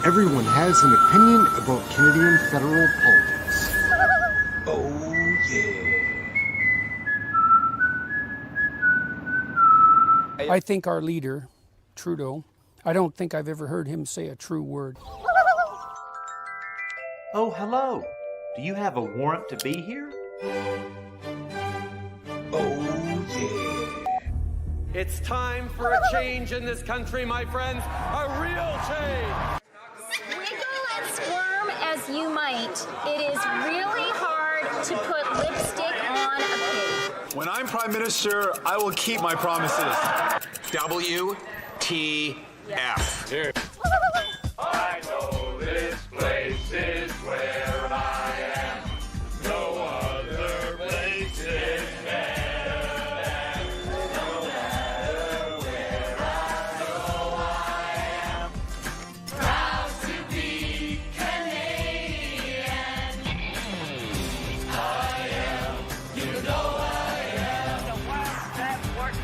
Everyone has an opinion about Canadian federal politics. Oh, yeah. I think our leader, Trudeau, I don't think I've ever heard him say a true word. Oh, hello. Do you have a warrant to be here? Oh, yeah. It's time for a change in this country, my friends. A real change. Wiggle and squirm as you might, it is really hard to put lipstick on a pig. When I'm Prime Minister, I will keep my promises. WTF. Here. I know this place is where I am. No other place is better than. No matter where I go, I am proud to be Canadian. I am, you know I am. The world that works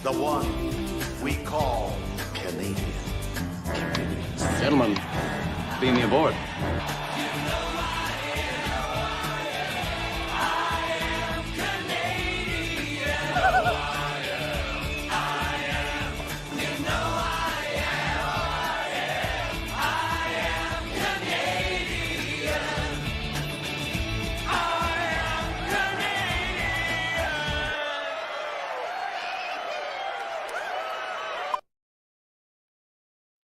The one we call Canadian. Gentlemen, beam me aboard.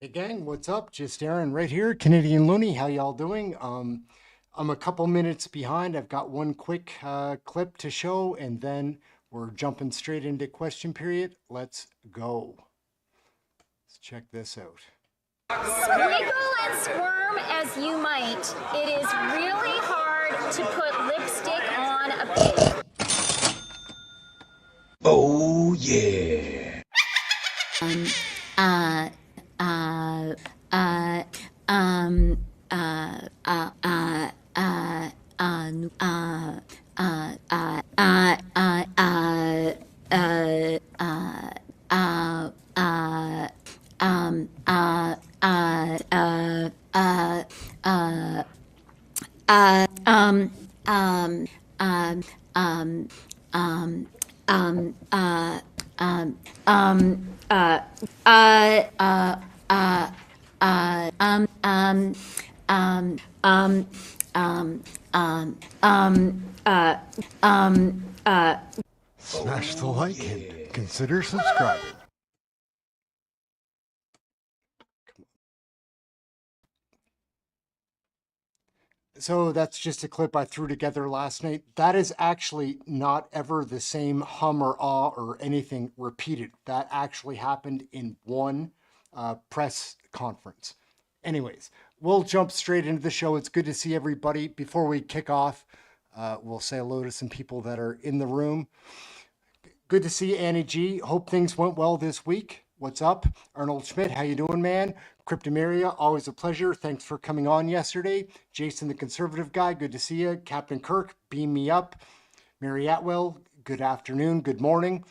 Hey gang, what's up? Just Ehren right here, Canadian Looney. How y'all doing? I'm a couple minutes behind. I've got one quick clip to show, and then we're jumping straight into question period. Let's go. Let's check this out. Wiggle and squirm as you might, it is really hard to put lipstick on a pig. Oh, yeah. Smash the like and consider subscribing. So that's just a clip I threw together last night. That is actually not ever the same hum or ah or anything repeated. That actually happened in one press conference. Anyways, we'll jump straight into the show. It's good to see everybody. Before we kick off, we'll say hello to some people that are in the room. Good to see Annie G. Hope things went well this week. What's up? Arnold Schmidt, how you doing, man? Cryptomeria, always a pleasure. Thanks for coming on yesterday. Jason, the conservative guy, good to see you. Captain Kirk, beam me up. Mary Atwell, good afternoon, good morning.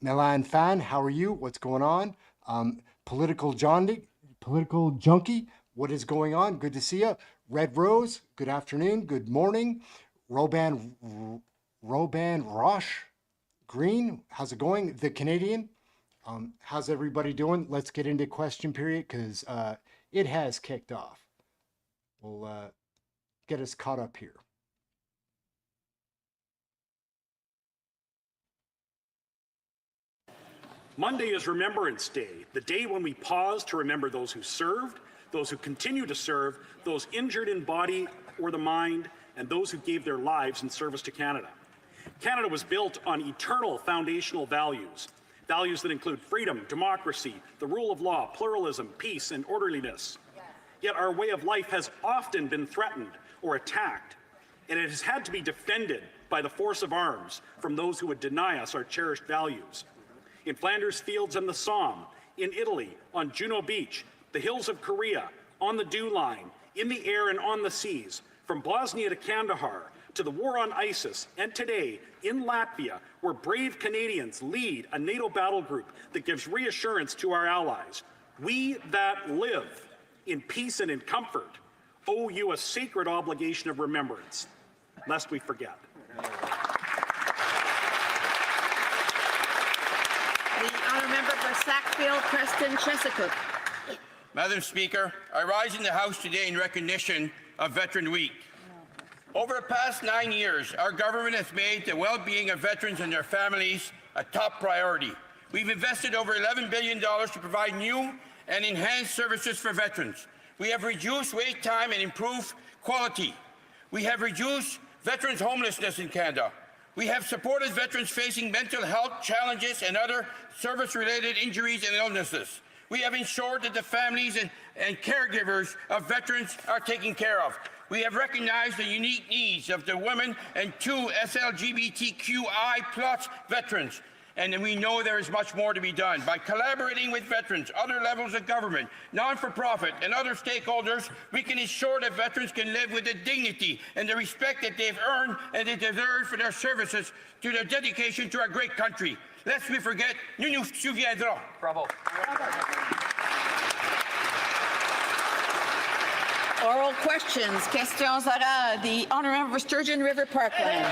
Milan Fan, how are you? What's going on? Political Junkie, what is going on? Good to see you. Red Rose, good afternoon, good morning. Roban Roche, Green, how's it going? The Canadian, how's everybody doing? Let's get into question period because it has kicked off. We'll get us caught up here. Monday is Remembrance Day, the day when we pause to remember those who served, those who continue to serve, those injured in body or the mind, and those who gave their lives in service to Canada. Canada was built on eternal foundational values, values that include freedom, democracy, the rule of law, pluralism, peace, and orderliness. Yet our way of life has often been threatened or attacked, and it has had to be defended by the force of arms from those who would deny us our cherished values. In Flanders Fields and the Somme, in Italy, on Juno Beach, the hills of Korea, on the Dew Line, in the air and on the seas, from Bosnia to Kandahar, to the war on ISIS, and today in Latvia, where brave Canadians lead a NATO battle group that gives reassurance to our allies. We that live in peace and in comfort owe you a sacred obligation of remembrance, lest we forget. The honourable member for Sackville, Preston, Chesapeake. Madam Speaker, I rise in the House today in recognition of Veteran Week. Over the past 9 years, our government has made the well-being of veterans and their families a top priority. We've invested over $11 billion to provide new and enhanced services for veterans. We have reduced wait time and improved quality. We have reduced veterans' homelessness in Canada. We have supported veterans facing mental health challenges and other service-related injuries and illnesses. We have ensured that the families and caregivers of veterans are taken care of. We have recognized the unique needs of the women and 2 SLGBTQI+ veterans. And we know there is much more to be done. By collaborating with veterans, other levels of government, non-for-profit, and other stakeholders, we can ensure that veterans can live with the dignity and the respect that they've earned and they deserve for their services to their dedication to our great country. Lest we forget, nous nous souviendrons. Bravo. Oral questions. Questions orales. The honourable member for Sturgeon River Parkland.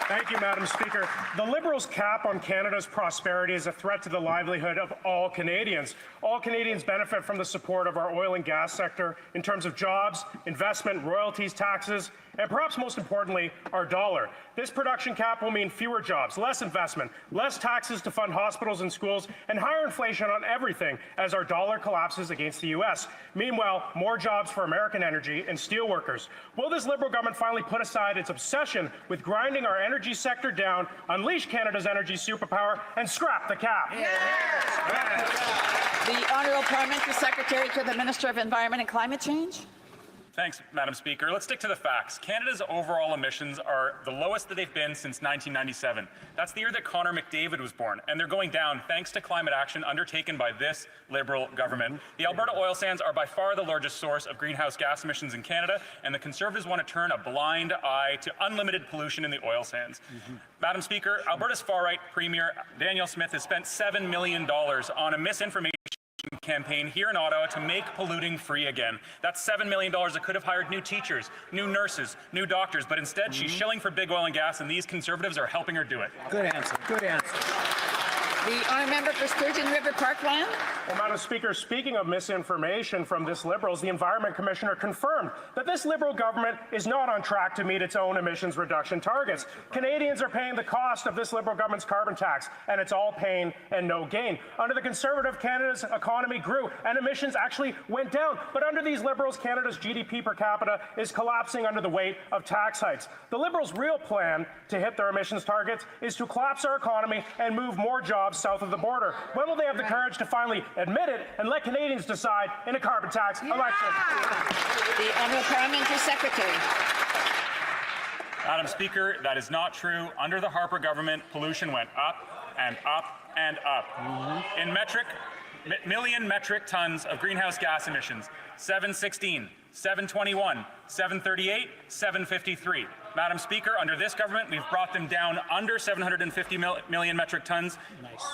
Thank you, Madam Speaker. The Liberals' cap on Canada's prosperity is a threat to the livelihood of all Canadians. All Canadians benefit from the support of our oil and gas sector in terms of jobs, investment, royalties, taxes, and perhaps most importantly, our dollar. This production cap will mean fewer jobs, less investment, less taxes to fund hospitals and schools, and higher inflation on everything as our dollar collapses against the U.S. Meanwhile, more jobs for American energy and steelworkers. Will this Liberal government finally put aside its obsession with grinding our energy sector down, unleash Canada's energy superpower, and scrap the cap? The Honourable Parliamentary Secretary to the Minister of Environment and Climate Change. Thanks, Madam Speaker. Let's stick to the facts. Canada's overall emissions are the lowest that they've been since 1997. That's the year that Connor McDavid was born, and they're going down thanks to climate action undertaken by this Liberal government. The Alberta oil sands are by far the largest source of greenhouse gas emissions in Canada, and the Conservatives want to turn a blind eye to unlimited pollution in the oil sands. Madam Speaker, Alberta's far-right Premier Danielle Smith has spent $7 million on a misinformation campaign here in Ottawa to make polluting free again. That's $7 million that could have hired new teachers, new nurses, new doctors, but instead she's shilling for big oil and gas, and these Conservatives are helping her do it. Good answer. Good answer. The honourable member for Sturgeon River Parkland. Well, Madam Speaker, speaking of misinformation from this Liberals, the Environment Commissioner confirmed that this Liberal government is not on track to meet its own emissions reduction targets. Canadians are paying the cost of this Liberal government's carbon tax, and it's all pain and no gain. Under the Conservative, Canada's economy grew, and emissions actually went down. But under these Liberals, Canada's GDP per capita is collapsing under the weight of tax hikes. The Liberals' real plan to hit their emissions targets is to collapse our economy and move more jobs south of the border. When will they have the courage to finally admit it and let Canadians decide in a carbon tax election? The Honourable Parliamentary Secretary. Madam Speaker, that is not true. Under the Harper government, pollution went up and up and up. In million metric tons of greenhouse gas emissions, 716, 721, 738, 753. Madam Speaker, under this government, we've brought them down under 750 million metric tons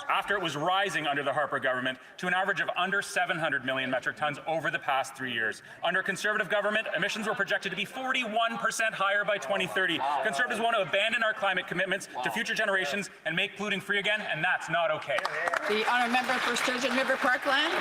after it was rising under the Harper government to an average of under 700 million metric tons over the past 3 years. Under Conservative government, emissions were projected to be 41% higher by 2030. Conservatives want to abandon our climate commitments to future generations and make polluting free again, and that's not okay. The honourable member for Sturgeon River Parkland.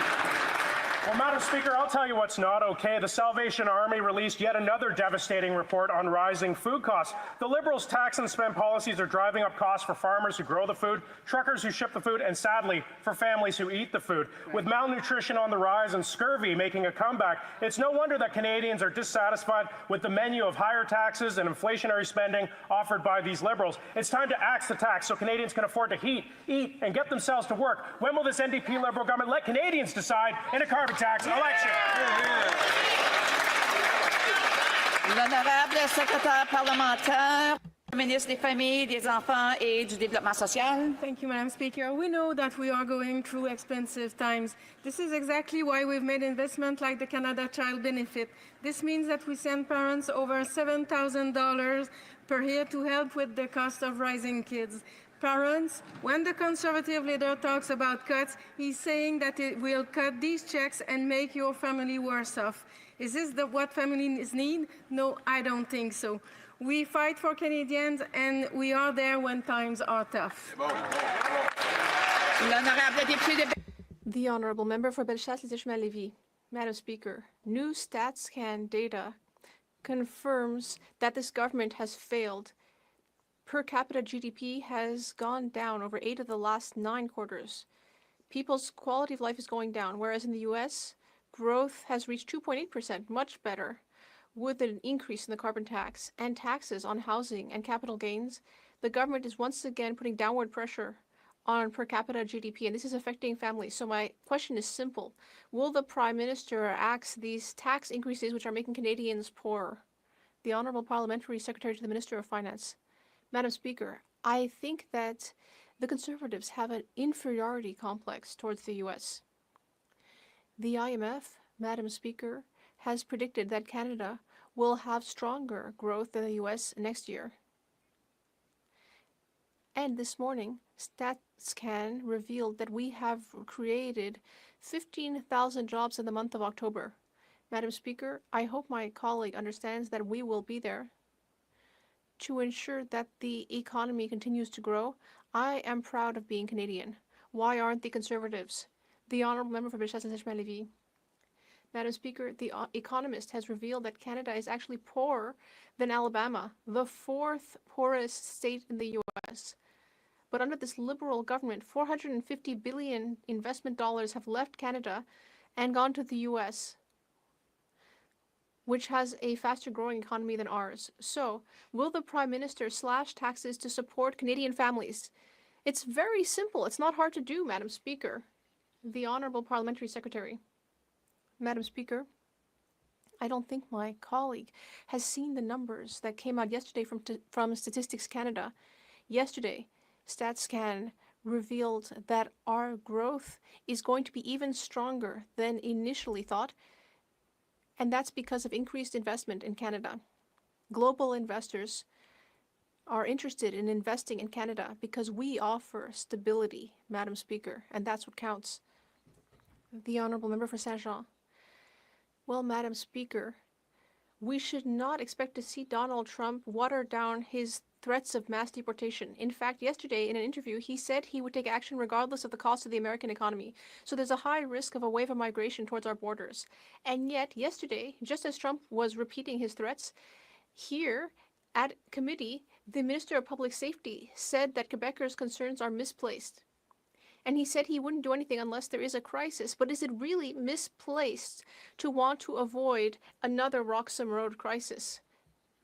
Well, Madam Speaker, I'll tell you what's not okay. The Salvation Army released yet another devastating report on rising food costs. The Liberals' tax and spend policies are driving up costs for farmers who grow the food, truckers who ship the food, and sadly, for families who eat the food. With malnutrition on the rise and scurvy making a comeback, it's no wonder that Canadians are dissatisfied with the menu of higher taxes and inflationary spending offered by these Liberals. It's time to axe the tax so Canadians can afford to eat, and get themselves to work. When will this NDP Liberal government let Canadians decide in a carbon tax tax election. L'honorable secrétaire parlementaire, ministre des Familles, des Enfants et du Développement social. Thank you, Madam Speaker. We know that we are going through expensive times. This is exactly why we've made investment like the Canada Child Benefit. This means that we send parents over $7,000 per year to help with the cost of raising kids. Parents, when the Conservative leader talks about cuts, he's saying that it will cut these checks and make your family worse off. Is this what families need? No, I don't think so. We fight for Canadians, and we are there when times are tough. The Honourable Member for Bellechasse-les-Échemins-Lévis. Madam Speaker, new StatsCan data confirms that this government has failed. Per capita GDP has gone down over 8 of the last 9 quarters. People's quality of life is going down, whereas in the U.S., growth has reached 2.8%, much better. With an increase in the carbon tax and taxes on housing and capital gains, the government is once again putting downward pressure on per capita GDP, and this is affecting families. So my question is simple. Will the Prime Minister axe these tax increases which are making Canadians poorer? The Honourable Parliamentary Secretary to the Minister of Finance. Madam Speaker, I think that the Conservatives have an inferiority complex towards the U.S. The IMF, Madam Speaker, has predicted that Canada will have stronger growth than the U.S. next year. And this morning, StatsCan revealed that we have created 15,000 jobs in the month of October. Madam Speaker, I hope my colleague understands that we will be there to ensure that the economy continues to grow. I am proud of being Canadian. Why aren't the Conservatives? The Honourable Member for Bellechasse-les-Échemins-Lévis. Madam Speaker, The Economist has revealed that Canada is actually poorer than Alabama, the 4th poorest state in the U.S. But under this Liberal government, $450 billion investment dollars have left Canada and gone to the U.S., which has a faster growing economy than ours. So, will the Prime Minister slash taxes to support Canadian families? It's very simple. It's not hard to do, Madam Speaker. The Honourable Parliamentary Secretary. Madam Speaker, I don't think my colleague has seen the numbers that came out yesterday from Statistics Canada. Yesterday, StatsCan revealed that our growth is going to be even stronger than initially thought, and that's because of increased investment in Canada. Global investors are interested in investing in Canada because we offer stability, Madam Speaker, and that's what counts. The Honourable Member for Saint-Jean. Well, Madam Speaker, we should not expect to see Donald Trump water down his threats of mass deportation. In fact, yesterday in an interview, he said he would take action regardless of the cost of the American economy. So there's a high risk of a wave of migration towards our borders. And yet, yesterday, just as Trump was repeating his threats, here at committee, the Minister of Public Safety said that Quebecers' concerns are misplaced. And he said he wouldn't do anything unless there is a crisis. But is it really misplaced to want to avoid another Roxham Road crisis?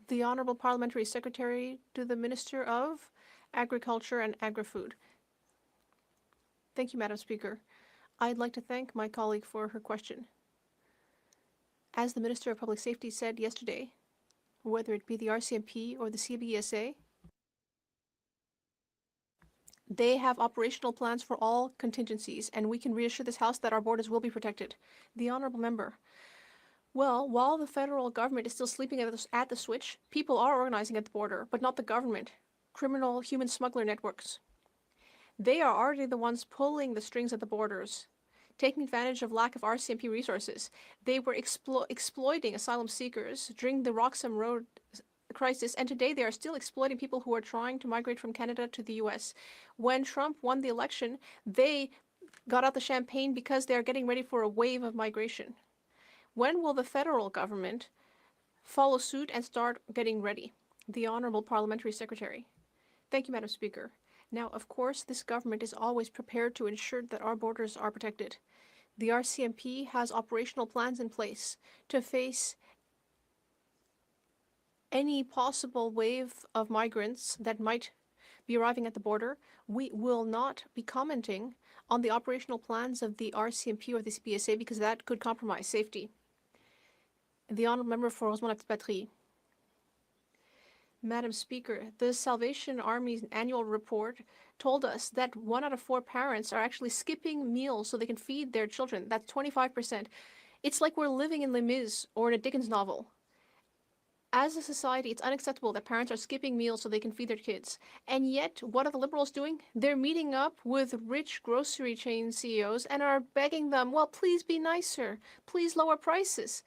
The Honourable Parliamentary Secretary to the Minister of Agriculture and Agri-Food. Thank you, Madam Speaker. I'd like to thank my colleague for her question. As the Minister of Public Safety said yesterday, whether it be the RCMP or the CBSA, they have operational plans for all contingencies, and we can reassure this House that our borders will be protected. The Honourable Member. Well, while the federal government is still sleeping at the switch, people are organizing at the border, but not the government. Criminal human smuggler networks. They are already the ones pulling the strings at the borders, taking advantage of lack of RCMP resources. They were exploiting asylum seekers during the Roxham Road crisis, and today they are still exploiting people who are trying to migrate from Canada to the US. When Trump won the election, they got out the champagne because they are getting ready for a wave of migration. When will the federal government follow suit and start getting ready? The Honourable Parliamentary Secretary. Thank you, Madam Speaker. Now, of course, this government is always prepared to ensure that our borders are protected. The RCMP has operational plans in place to face any possible wave of migrants that might be arriving at the border. We will not be commenting on the operational plans of the RCMP or the CPSA because that could compromise safety. The Honourable Member for Rosemont-la-Petite-Patrie. Madam Speaker, the Salvation Army's annual report told us that 1 out of 4 parents are actually skipping meals so they can feed their children. That's 25%. It's like we're living in Les Mis or in a Dickens novel. As a society, it's unacceptable that parents are skipping meals so they can feed their kids. And yet, what are the Liberals doing? They're meeting up with rich grocery chain CEOs and are begging them, well, please be nicer. Please lower prices.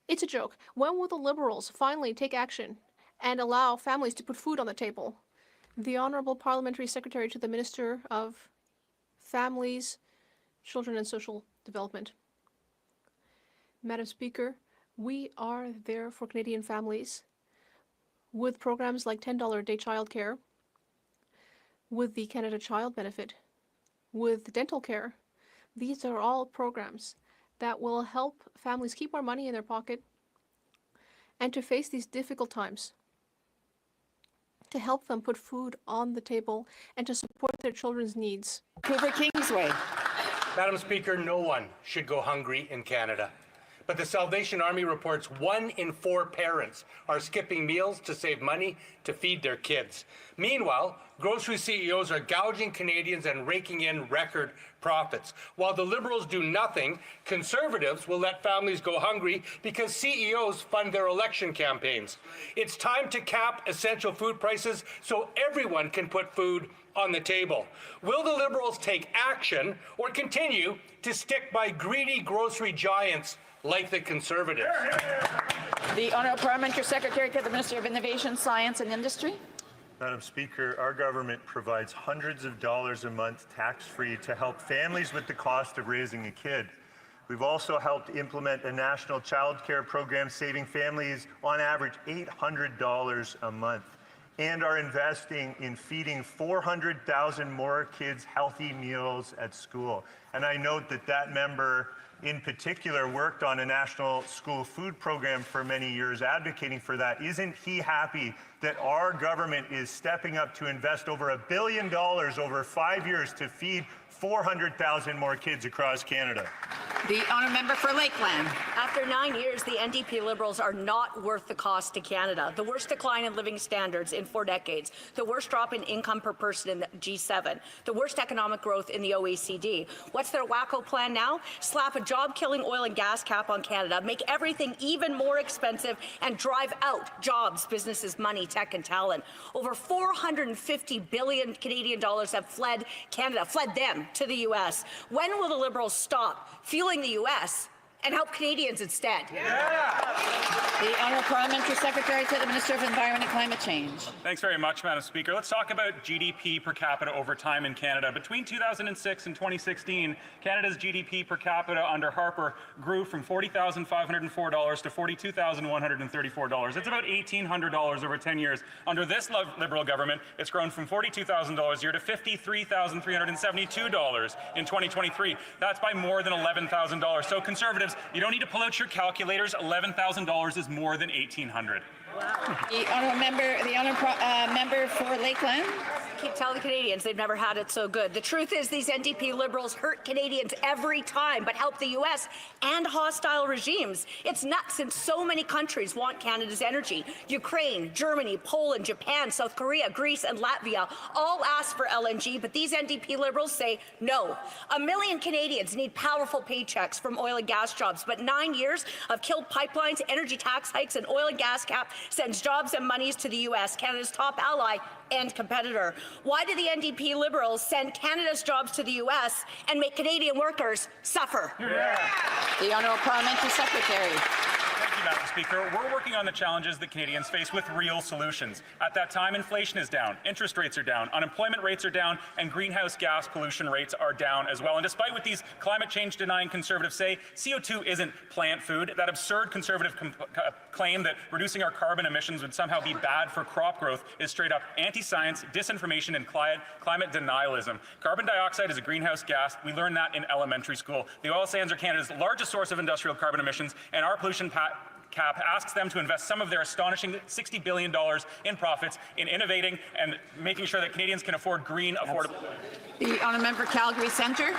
It's a joke. When will the Liberals finally take action and allow families to put food on the table? The Honourable Parliamentary Secretary to the Minister of Families, Children and Social Development. Madam Speaker, we are there for Canadian families with programs like $10 a day childcare, with the Canada Child Benefit, with dental care. These are all programs that will help families keep more money in their pocket and to face these difficult times, to help them put food on the table and to support their children's needs. Cooper Kingsway. Madam Speaker, no one should go hungry in Canada. But the Salvation Army reports 1 in 4 parents are skipping meals to save money to feed their kids. Meanwhile, grocery CEOs are gouging Canadians and raking in record profits. While the Liberals do nothing, Conservatives will let families go hungry because CEOs fund their election campaigns. It's time to cap essential food prices so everyone can put food on the table. Will the Liberals take action or continue to stick by greedy grocery giants like the Conservatives? The Honourable Parliamentary Secretary to the Minister of Innovation, Science and Industry. Madam Speaker, our government provides hundreds of dollars a month tax-free to help families with the cost of raising a kid. We've also helped implement a national child care program saving families on average $800 a month, and are investing in feeding 400,000 more kids healthy meals at school. And I note that that member in particular worked on a national school food program for many years, advocating for that. Isn't he happy that our government is stepping up to invest over $1 billion over 5 years to feed 400,000 more kids across Canada? The Honourable Member for Lakeland. After 9 years, the NDP Liberals are not worth the cost to Canada. The worst decline in living standards in 4 decades, the worst drop in income per person in the G7, the worst economic growth in the OECD. What's their wacko plan now? Slap a job-killing oil and gas cap on Canada, make everything even more expensive, and drive out jobs, businesses, money, tech, and talent. Over 450 billion Canadian dollars have fled Canada, fled them to the U.S. When will the Liberals stop fueling the U.S. and help Canadians instead? The Honourable Parliamentary Secretary to the Minister of Environment and Climate Change. Thanks very much, Madam Speaker. Let's talk about GDP per capita over time in Canada. Between 2006 and 2016, Canada's GDP per capita under Harper grew from $40,504 to $42,134. That's about $1,800 over 10 years. Under this Liberal government, it's grown from $42,000 a year to $53,372 in 2023. That's by more than $11,000. So Conservatives, you don't need to pull out your calculators. $11,000 is more than $1,800. The Honourable Member for Lakeland. Keep telling Canadians they've never had it so good. The truth is these NDP Liberals hurt Canadians every time, but help the U.S. and hostile regimes. It's nuts since so many countries want Canada's energy. Ukraine, Germany, Poland, Japan, South Korea, Greece, and Latvia all ask for LNG, but these NDP Liberals say no. 1 million Canadians need powerful paychecks from oil and gas jobs, but 9 years of killed pipelines, energy tax hikes, and oil and gas cap sends jobs and monies to the U.S., Canada's top ally and competitor. Why do the NDP Liberals send Canada's jobs to the U.S. and make Canadian workers suffer? The Honourable Parliamentary Secretary. Thank you, Madam Speaker. We're working on the challenges that Canadians face with real solutions. At that time, inflation is down, interest rates are down, unemployment rates are down, and greenhouse gas pollution rates are down as well. And despite what these climate change denying Conservatives say, CO2 isn't plant food. That absurd Conservative claim that reducing our carbon emissions would somehow be bad for crop growth is straight up anti-science, disinformation, and climate denialism. Carbon dioxide is a greenhouse gas. We learned that in elementary school. The oil sands are Canada's largest source of industrial carbon emissions, and our pollution cap asks them to invest some of their astonishing $60 billion in profits in innovating and making sure that Canadians can afford green, affordable. The honourable member Calgary Centre.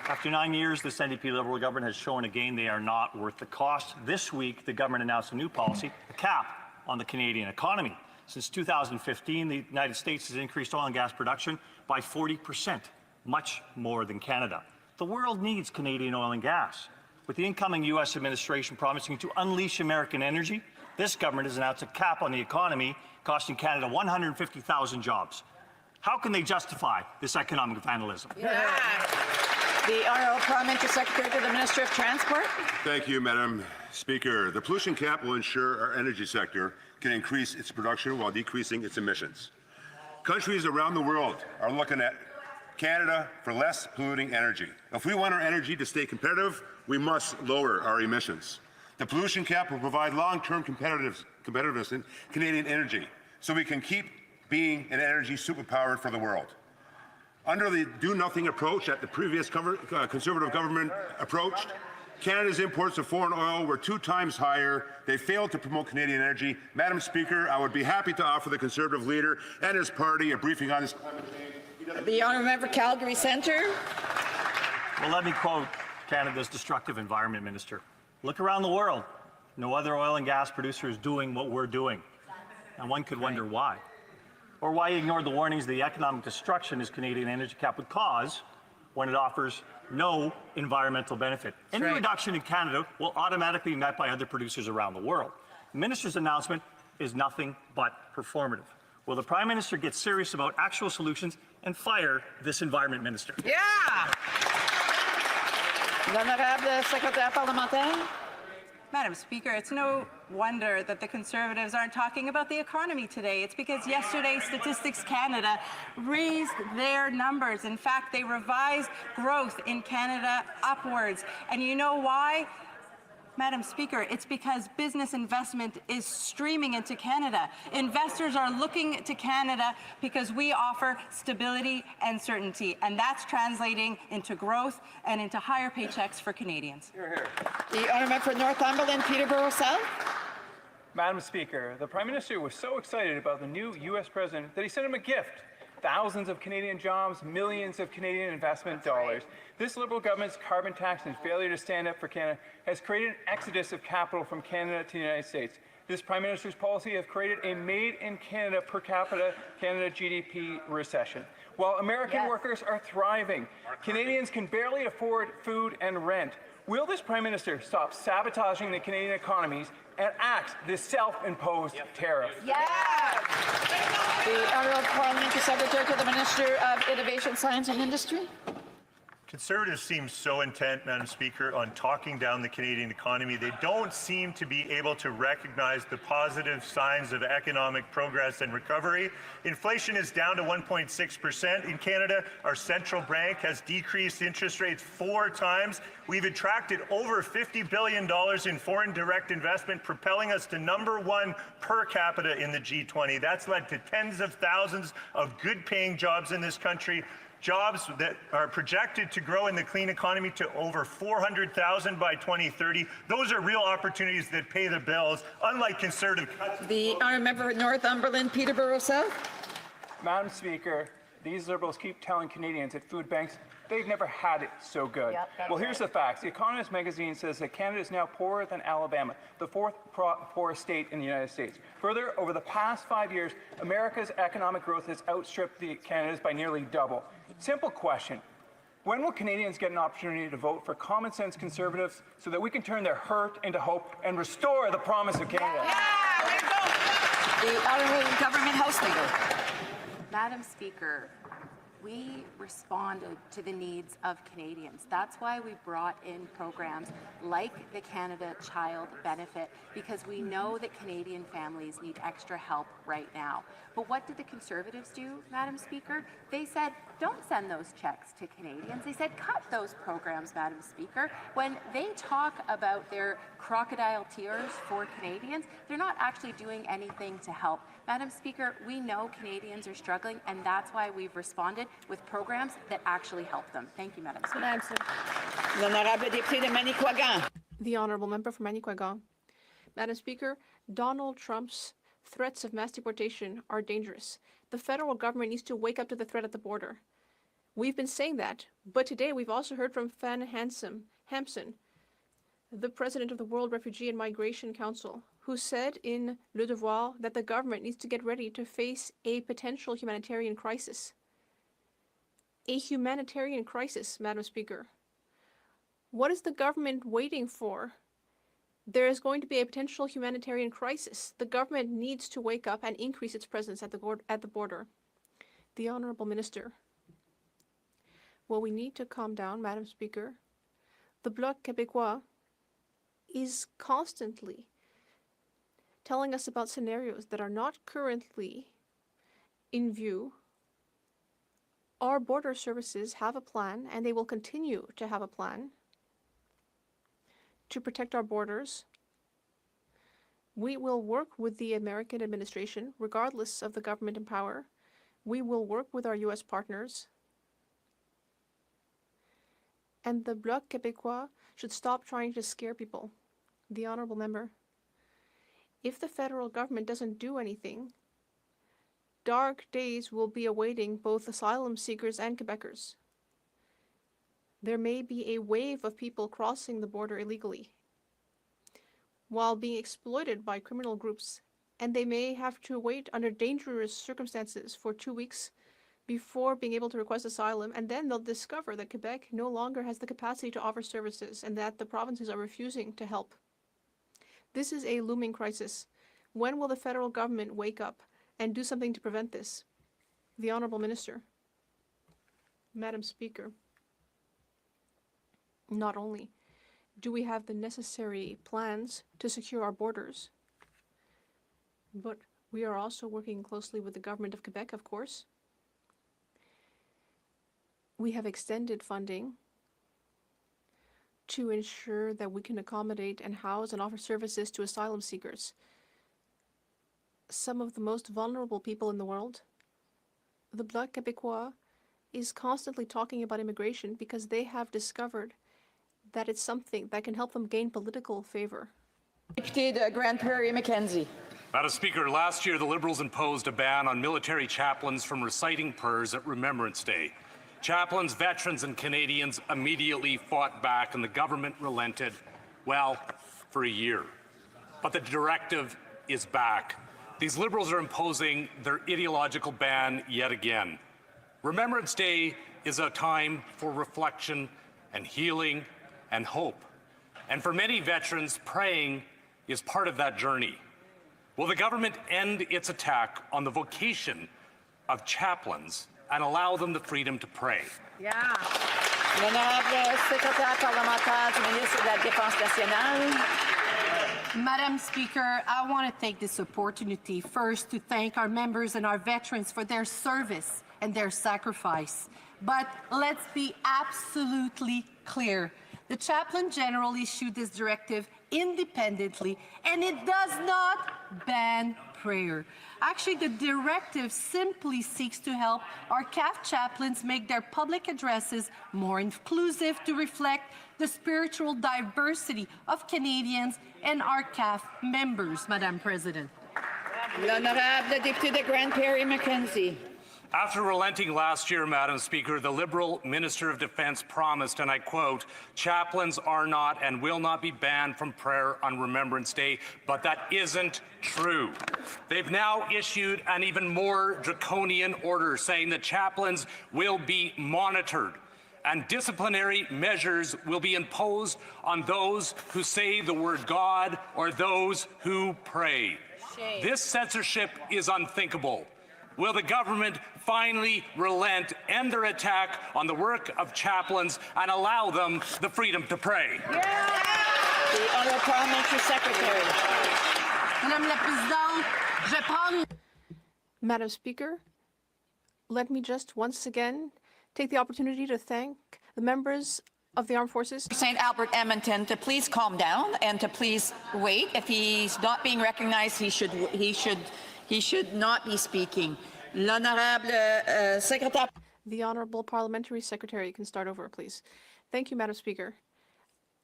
After 9 years, this NDP Liberal government has shown again they are not worth the cost. This week, the government announced a new policy, a cap on the Canadian economy. Since 2015, the United States has increased oil and gas production by 40%, much more than Canada. The world needs Canadian oil and gas. With the incoming U.S. administration promising to unleash American energy, this government has announced a cap on the economy, costing Canada 150,000 jobs. How can they justify this economic vandalism? Yeah. The Honourable Parliamentary Secretary to the Minister of Transport. Thank you, Madam Speaker. The pollution cap will ensure our energy sector can increase its production while decreasing its emissions. Countries around the world are looking at Canada for less polluting energy. If we want our energy to stay competitive, we must lower our emissions. The pollution cap will provide long-term competitiveness in Canadian energy, so we can keep being an energy superpower for the world. Under the do-nothing approach that the previous Conservative government approached, Canada's imports of foreign oil were 2 times higher. They failed to promote Canadian energy. Madam Speaker, I would be happy to offer the Conservative leader and his party a briefing on this climate change. The honourable member Calgary Centre. Well, let me quote Canada's destructive environment minister. Look around the world. No other oil and gas producer is doing what we're doing. And one could wonder why. Or why he ignored the warnings of the economic destruction his Canadian energy cap would cause when it offers no environmental benefit. Any reduction in Canada will automatically be met by other producers around the world. The minister's announcement is nothing but performative. Will the Prime Minister get serious about actual solutions and fire this environment minister? Yeah! L'honorable secrétaire parlementaire. Madam Speaker, it's no wonder that the Conservatives aren't talking about the economy today. It's because yesterday Statistics Canada raised their numbers. In fact, they revised growth in Canada upwards. And you know why? Madam Speaker, it's because business investment is streaming into Canada. Investors are looking to Canada because we offer stability and certainty, and that's translating into growth and into higher paychecks for Canadians. The honourable for Northumberland, Peterborough South. Madam Speaker, the Prime Minister was so excited about the new U.S. President that he sent him a gift. Thousands of Canadian jobs, millions of Canadian investment dollars. This Liberal government's carbon tax and failure to stand up for Canada has created an exodus of capital from Canada to the United States. This Prime Minister's policy has created a made-in-Canada per capita Canada GDP recession. While American workers are thriving, Canadians can barely afford food and rent. Will this Prime Minister stop sabotaging the Canadian economies and axe this self-imposed tariff? The Honourable Parliamentary Secretary to the Minister of Innovation, Science and Industry. Conservatives seem so intent, Madam Speaker, on talking down the Canadian economy. They don't seem to be able to recognize the positive signs of economic progress and recovery. Inflation is down to 1.6% in Canada. Our central bank has decreased interest rates 4 times. We've attracted over $50 billion in foreign direct investment, propelling us to #1 per capita in the G20. That's led to tens of thousands of good-paying jobs in this country. Jobs that are projected to grow in the clean economy to over 400,000 by 2030. Those are real opportunities that pay the bills, unlike Conservative cuts. The honourable member for Northumberland, Peterborough South. Madam Speaker, these Liberals keep telling Canadians at food banks they've never had it so good. Well, here's the facts. The Economist magazine says that Canada is now poorer than Alabama, the 4th poorest state in the United States. Further, over the past 5 years, America's economic growth has outstripped Canada's by nearly double. Simple question. When will Canadians get an opportunity to vote for common sense Conservatives so that we can turn their hurt into hope and restore the promise of Canada? The Honourable Government House Leader. Madam Speaker, we responded to the needs of Canadians. That's why we brought in programs like the Canada Child Benefit, because we know that Canadian families need extra help right now. But what did the Conservatives do, Madam Speaker? They said, don't send those checks to Canadians. They said, cut those programs, Madam Speaker. When they talk about their crocodile tears for Canadians, they're not actually doing anything to help. Madam Speaker, we know Canadians are struggling, and that's why we've responded with programs that actually help them. Thank you, Madam Speaker. L'honorable député de Manicouagan. The honourable member for Manicouagan. Madam Speaker, Donald Trump's threats of mass deportation are dangerous. The federal government needs to wake up to the threat at the border. We've been saying that, but today we've also heard from Fan Hampson, the president of the World Refugee and Migration Council, who said in Le Devoir that the government needs to get ready to face a potential humanitarian crisis. A humanitarian crisis, Madam Speaker. What is the government waiting for? There is going to be a potential humanitarian crisis. The government needs to wake up and increase its presence at the border. The Honourable Minister. Well, we need to calm down, Madam Speaker. The Bloc Québécois is constantly telling us about scenarios that are not currently in view. Our border services have a plan, and they will continue to have a plan to protect our borders. We will work with the American administration, regardless of the government in power. We will work with our U.S. partners. And the Bloc Québécois should stop trying to scare people. The Honourable Member. If the federal government doesn't do anything, dark days will be awaiting both asylum seekers and Quebecers. There may be a wave of people crossing the border illegally while being exploited by criminal groups, and they may have to wait under dangerous circumstances for 2 weeks before being able to request asylum, and then they'll discover that Quebec no longer has the capacity to offer services and that the provinces are refusing to help. This is a looming crisis. When will the federal government wake up and do something to prevent this? The Honourable Minister. Madam Speaker, not only do we have the necessary plans to secure our borders, but we are also working closely with the government of Quebec, of course. We have extended funding to ensure that we can accommodate and house and offer services to asylum seekers, some of the most vulnerable people in the world. The Bloc Québécois is constantly talking about immigration because they have discovered that it's something that can help them gain political favor. Député de Grande Prairie Mackenzie. Madam Speaker, last year the Liberals imposed a ban on military chaplains from reciting prayers at Remembrance Day. Chaplains, veterans, and Canadians immediately fought back, and the government relented, well, for a year. But the directive is back. These Liberals are imposing their ideological ban yet again. Remembrance Day is a time for reflection and healing and hope. And for many veterans, praying is part of that journey. Will the government end its attack on the vocation of chaplains and allow them the freedom to pray? Yeah. L'honorable secrétaire parlementaire du ministre de la Défense nationale. Madam Speaker, I want to take this opportunity first to thank our members and our veterans for their service and their sacrifice. But let's be absolutely clear. The Chaplain General issued this directive independently, and it does not ban prayer. Actually, the directive simply seeks to help our CAF chaplains make their public addresses more inclusive to reflect the spiritual diversity of Canadians and our CAF members, Madam President. L'honorable député de Grande Prairie Mackenzie. After relenting last year, Madam Speaker, the Liberal Minister of Defence promised, and I quote, chaplains are not and will not be banned from prayer on Remembrance Day, but that isn't true. They've now issued an even more draconian order saying that chaplains will be monitored and disciplinary measures will be imposed on those who say the word God or those who pray. Shame. This censorship is unthinkable. Will the government finally relent, end their attack on the work of chaplains, and allow them the freedom to pray? Yeah. The Honourable Parliamentary Secretary. Madame la Présidente, je prends... Madam Speaker, let me just once again take the opportunity to thank the members of the Armed Forces. St. Albert Edmonton to please calm down and to please wait. If he's not being recognized, he should not be speaking. L'honorable secrétaire. The Honourable Parliamentary Secretary can start over, please. Thank you, Madam Speaker.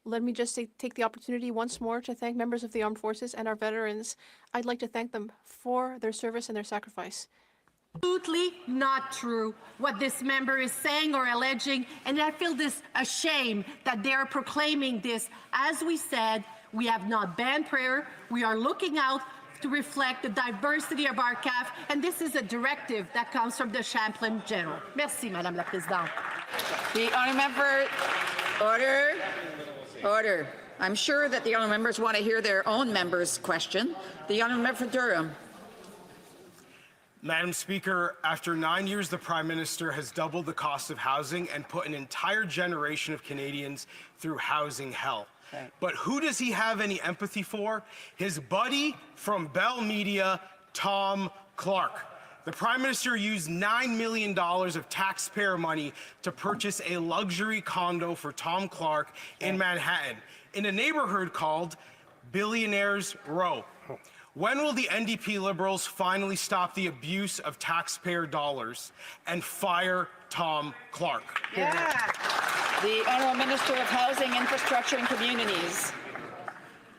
Let me just take the opportunity once more to thank members of the armed forces and our veterans. I'd like to thank them for their service and their sacrifice. Absolutely not true what this member is saying or alleging, and I feel this ashamed that they are proclaiming this. As we said, we have not banned prayer. We are looking out to reflect the diversity of our CAF, and this is a directive that comes from the Chaplain General. Merci, Madame la Présidente. The honourable member, order, order. I'm sure that the honourable members want to hear their own member's question. The honourable member for Durham. Madam Speaker, after 9 years, the Prime Minister has doubled the cost of housing and put an entire generation of Canadians through housing hell. Right. But who does he have any empathy for? His buddy from Bell Media, Tom Clark. The Prime Minister used $9 million of taxpayer money to purchase a luxury condo for Tom Clark in Manhattan, in a neighborhood called Billionaires Row. When will the NDP Liberals finally stop the abuse of taxpayer dollars and fire Tom Clark? Yeah. The Honourable Minister of Housing, Infrastructure and Communities.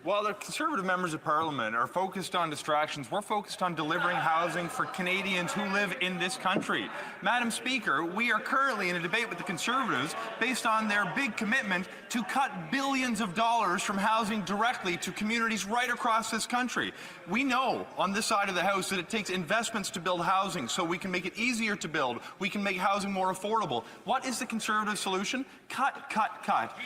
While the Conservative members of Parliament are focused on distractions, we're focused on delivering housing for Canadians who live in this country. Madam Speaker, we are currently in a debate with the Conservatives based on their big commitment to cut billions of dollars from housing directly to communities right across this country. We know on this side of the House that it takes investments to build housing so we can make it easier to build. We can make housing more affordable. What is the Conservative solution? Cut, cut, cut.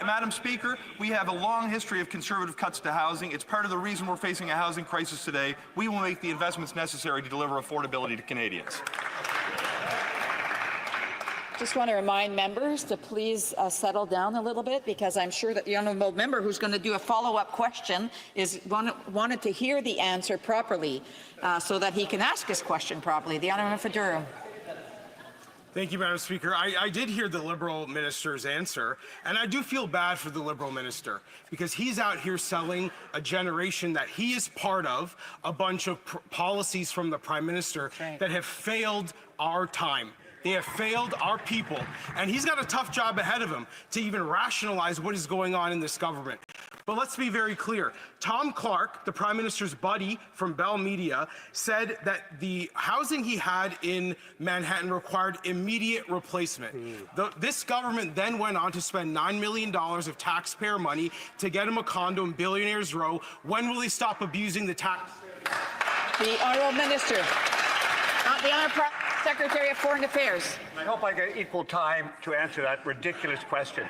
Madam Speaker, we have a long history of Conservative cuts to housing. It's part of the reason we're facing a housing crisis today. We will make the investments necessary to deliver affordability to Canadians. Just want to remind members to please settle down a little bit, because I'm sure that the honourable member who's going to do a follow-up question wanted to hear the answer properly so that he can ask his question properly. The honourable member for Durham. Thank you, Madam Speaker. I did hear the Liberal minister's answer, and I do feel bad for the Liberal minister because he's out here selling a generation that he is part of, a bunch of policies from the Prime Minister that have failed our time. They have failed our people, and he's got a tough job ahead of him to even rationalize what is going on in this government. But let's be very clear. Tom Clark, the Prime Minister's buddy from Bell Media, said that the housing he had in Manhattan required immediate replacement. This government then went on to spend $9 million of taxpayer money to get him a condo in Billionaires Row. When will they stop abusing the tax? The Honourable Minister. The Honourable Secretary of Foreign Affairs. I hope I get equal time to answer that ridiculous question.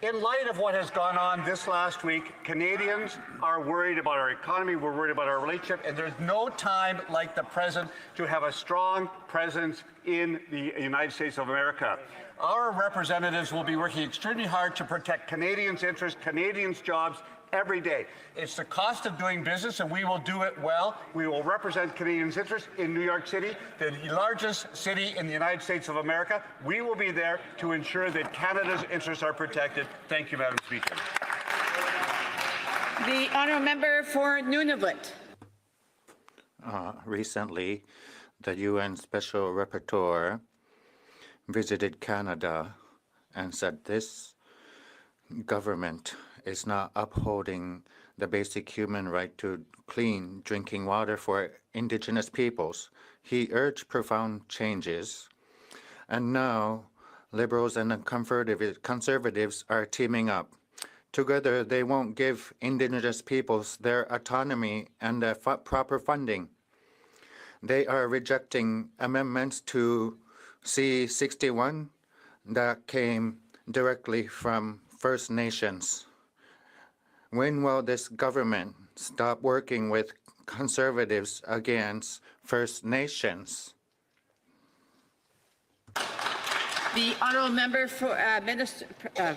In light of what has gone on this last week, Canadians are worried about our economy, we're worried about our relationship, and there's no time like the present to have a strong presence in the United States of America. Our representatives will be working extremely hard to protect Canadians' interests, Canadians' jobs, every day. It's the cost of doing business, and we will do it well. We will represent Canadians' interests in New York City, the largest city in the United States of America. We will be there to ensure that Canada's interests are protected. Thank you, Madam Speaker. The honourable member for Nunavut. Recently, the UN Special Rapporteur visited Canada and said this government is not upholding the basic human right to clean drinking water for Indigenous peoples. He urged profound changes, and now Liberals and Conservatives are teaming up. Together, they won't give Indigenous peoples their autonomy and their proper funding. They are rejecting amendments to C-61 that came directly from First Nations. When will this government stop working with Conservatives against First Nations? The honourable member for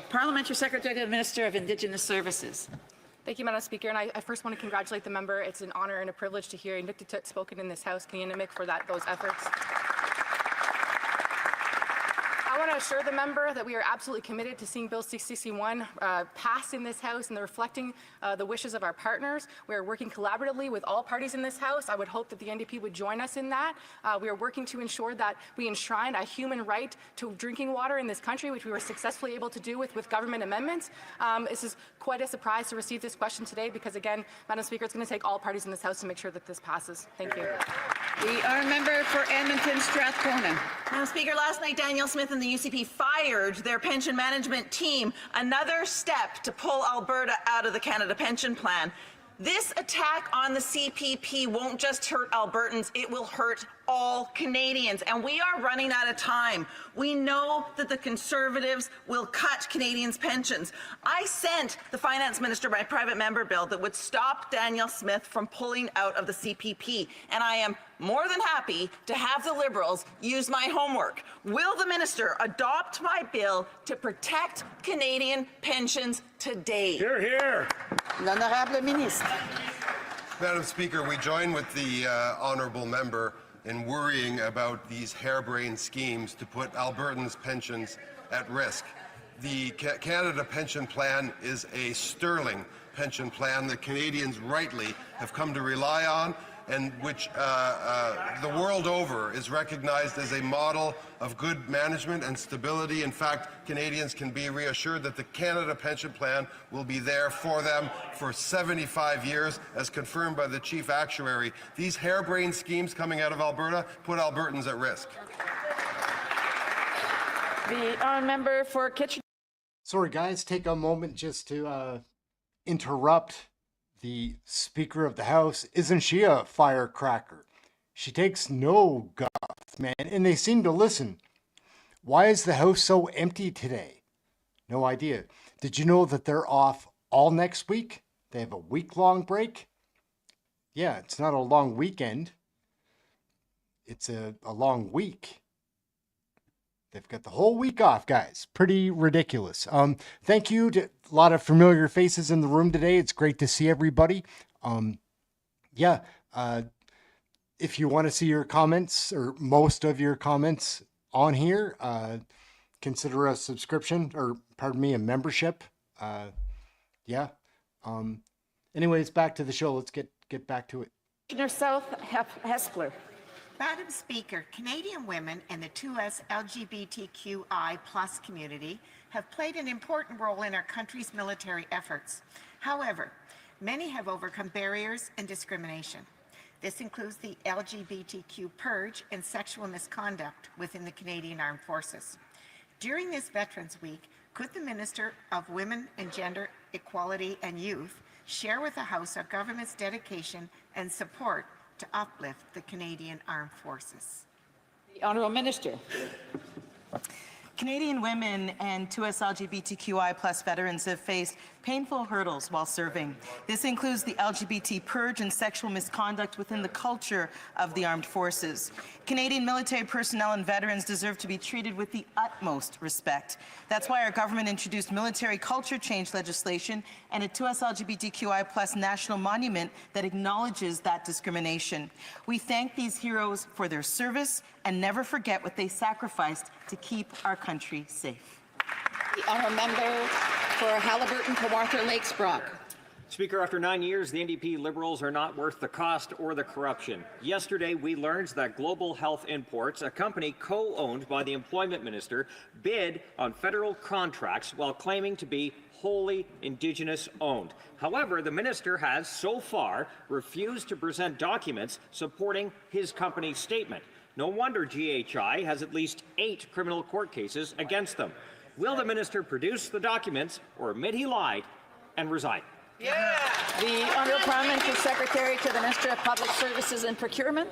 Parliamentary Secretary to the Minister of Indigenous Services. Thank you, Madam Speaker. And I first want to congratulate the member. It's an honour and a privilege to hear Inuktitut spoken in this House. EhrenEmm for those efforts. I want want to assure the member that we are absolutely committed to seeing Bill 661 passed in this House and reflecting the wishes of our partners. We are working collaboratively with all parties in this House. I would hope that the NDP would join us in that. We are working to ensure that we enshrine a human right to drinking water in this country, which we were successfully able to do with government amendments. This is quite a surprise to receive this question today because, again, Madam Speaker, it's going to take all parties in this House to make sure that this passes. Thank you. The honourable member for Edmonton Strathcona. Madam Speaker, last night Danielle Smith and the UCP fired their pension management team. Another step to pull Alberta out of the Canada Pension Plan. This attack on the CPP won't just hurt Albertans, it will hurt all Canadians. And we are running out of time. We know that the Conservatives will cut Canadians' pensions. I sent the Finance Minister my private member bill that would stop Danielle Smith from pulling out of the CPP. And I am more than happy to have the Liberals use my homework. Will the Minister adopt my bill to protect Canadian pensions today? Hear, hear. L'honorable ministre. Madam Speaker, we join with the honourable member in worrying about these harebrained schemes to put Albertans' pensions at risk. The Canada Pension Plan is a sterling pension plan that Canadians rightly have come to rely on and which the world over is recognized as a model of good management and stability. In fact, Canadians can be reassured that the Canada Pension Plan will be there for them for 75 years, as confirmed by the Chief Actuary. These harebrained schemes coming out of Alberta put Albertans at risk. The honourable member for Kitchener. Sorry, guys, take a moment just to interrupt the Speaker of the House. Isn't she a firecracker? She takes no guff, man, and they seem to listen. Why is the House so empty today? No idea. Did you know that they're off all next week? They have a week-long break? Yeah, it's not a long weekend. It's a long week. They've got the whole week off, guys. Pretty ridiculous. Thank you to a lot of familiar faces in the room today. It's great to see everybody. If you want to see your comments or most of your comments on here, consider a subscription or, pardon me, a membership. Anyways, back to the show. Let's get back to it. Kitchener South Hespler. Madam Speaker, Canadian women and the 2S LGBTQI+ community have played an important role in our country's military efforts. However, many have overcome barriers and discrimination. This includes the LGBTQ purge and sexual misconduct within the Canadian Armed Forces. During this Veterans Week, could the Minister of Women and Gender Equality and Youth share with the House our government's dedication and support to uplift the Canadian Armed Forces? The Honourable Minister. Canadian women and 2S LGBTQI+ veterans have faced painful hurdles while serving. This includes the LGBT purge and sexual misconduct within the culture of the armed forces. Canadian military personnel and veterans deserve to be treated with the utmost respect. That's why our government introduced military culture change legislation and a 2S LGBTQI+ national monument that acknowledges that discrimination. We thank these heroes for their service and never forget what they sacrificed to keep our country safe. The honourable member for Haliburton, Kawartha Lakes Brock. Speaker, after 9 years, the NDP Liberals are not worth the cost or the corruption. Yesterday, we learned that Global Health Imports, a company co-owned by the Employment Minister, bid on federal contracts while claiming to be wholly Indigenous owned. However, the minister has so far refused to present documents supporting his company's statement. No wonder GHI has at least 8 criminal court cases against them. Will the minister produce the documents or admit he lied and resign? Yeah. The Honourable Parliamentary Secretary to the Minister of Public Services and Procurement.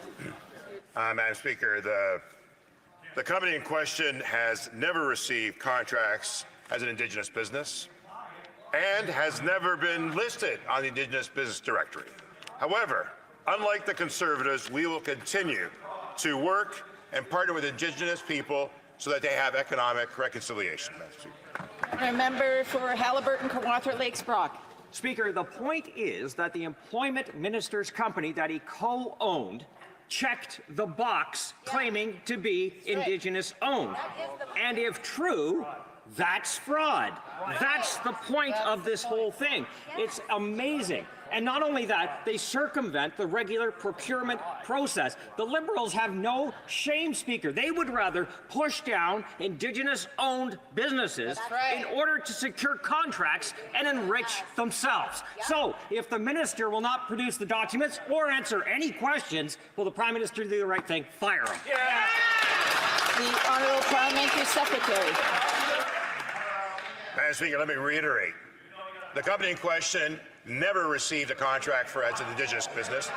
Madam Speaker, the company in question has never received contracts as an Indigenous business and has never been listed on the Indigenous Business Directory. However, unlike the Conservatives, we will continue to work and partner with Indigenous people so that they have economic reconciliation. Member for Haliburton, Kawartha Lakes Brock. Speaker, the point is that the Employment Minister's company that he co-owned checked the box claiming to be Indigenous owned. And if true, that's fraud. That's the point of this whole thing. It's amazing. And not only that, they circumvent the regular procurement process. The Liberals have no shame, Speaker. They would rather push down Indigenous-owned businesses in order to secure contracts and enrich themselves. So, if the Minister will not produce the documents or answer any questions, will the Prime Minister do the right thing? Fire him. Yeah. The Honourable Parliamentary Secretary. Madam Speaker, let me reiterate. The company in question never received a contract as an Indigenous business.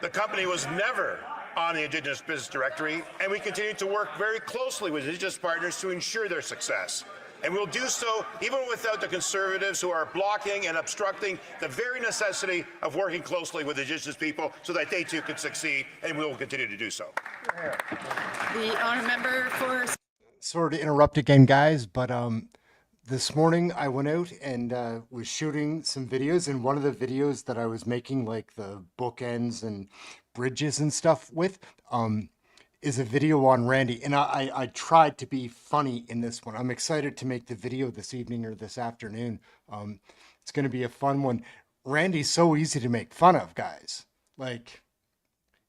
The company was never on the Indigenous Business Directory, and we continue to work very closely with Indigenous partners to ensure their success. And we'll do so even without the Conservatives who are blocking and obstructing the very necessity of working closely with Indigenous people so that they too can succeed, and we will continue to do so. The honourable member for... Sorry to interrupt again, guys, but this morning I went out and was shooting some videos, and one of the videos that I was making, like the bookends and bridges and stuff with, is a video on Randy. And I tried to be funny in this one. I'm excited to make the video this evening or this afternoon. It's going to be a fun one. Randy's so easy to make fun of, guys. Like,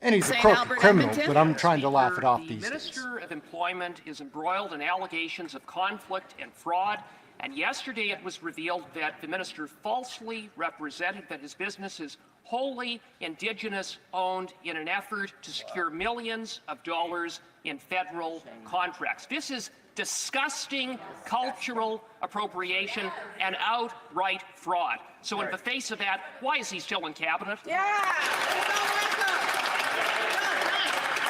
and he's a criminal, but I'm trying to laugh it off these days. The Minister of Employment is embroiled in allegations of conflict and fraud. And yesterday it was revealed that the minister falsely represented that his business is wholly Indigenous owned in an effort to secure millions of dollars in federal contracts. This is disgusting cultural appropriation and outright fraud. So in the face of that, why is he still in cabinet?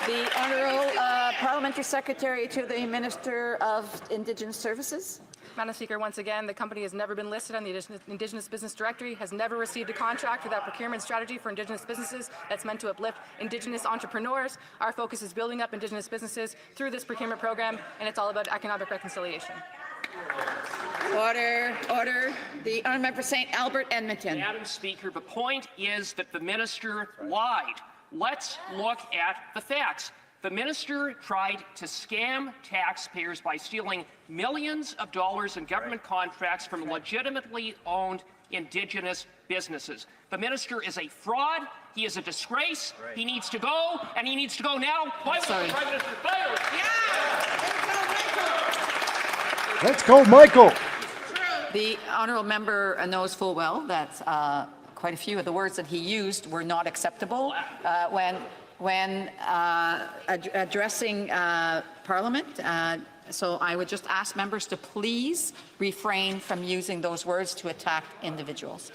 The Honourable Parliamentary Secretary to the Minister of Indigenous Services. Madam Speaker, once again, the company has never been listed on the Indigenous Business Directory, has never received a contract for that procurement strategy for Indigenous businesses that's meant to uplift Indigenous entrepreneurs. Our focus is building up Indigenous businesses through this procurement program, and it's all about economic reconciliation. Order, order. The honourable member for St. Albert, Edmonton. Madam Speaker, the point is that the minister lied. Let's look at the facts. The minister tried to scam taxpayers by stealing millions of dollars in government contracts from legitimately owned Indigenous businesses. The minister is a fraud. He is a disgrace. He needs to go, and he needs to go now. Why was the Prime Minister fired? Let's go, Michael. The honourable member knows full well that quite a few of the words that he used were not acceptable when addressing Parliament. So I would just ask members to please refrain from using those words to attack individuals.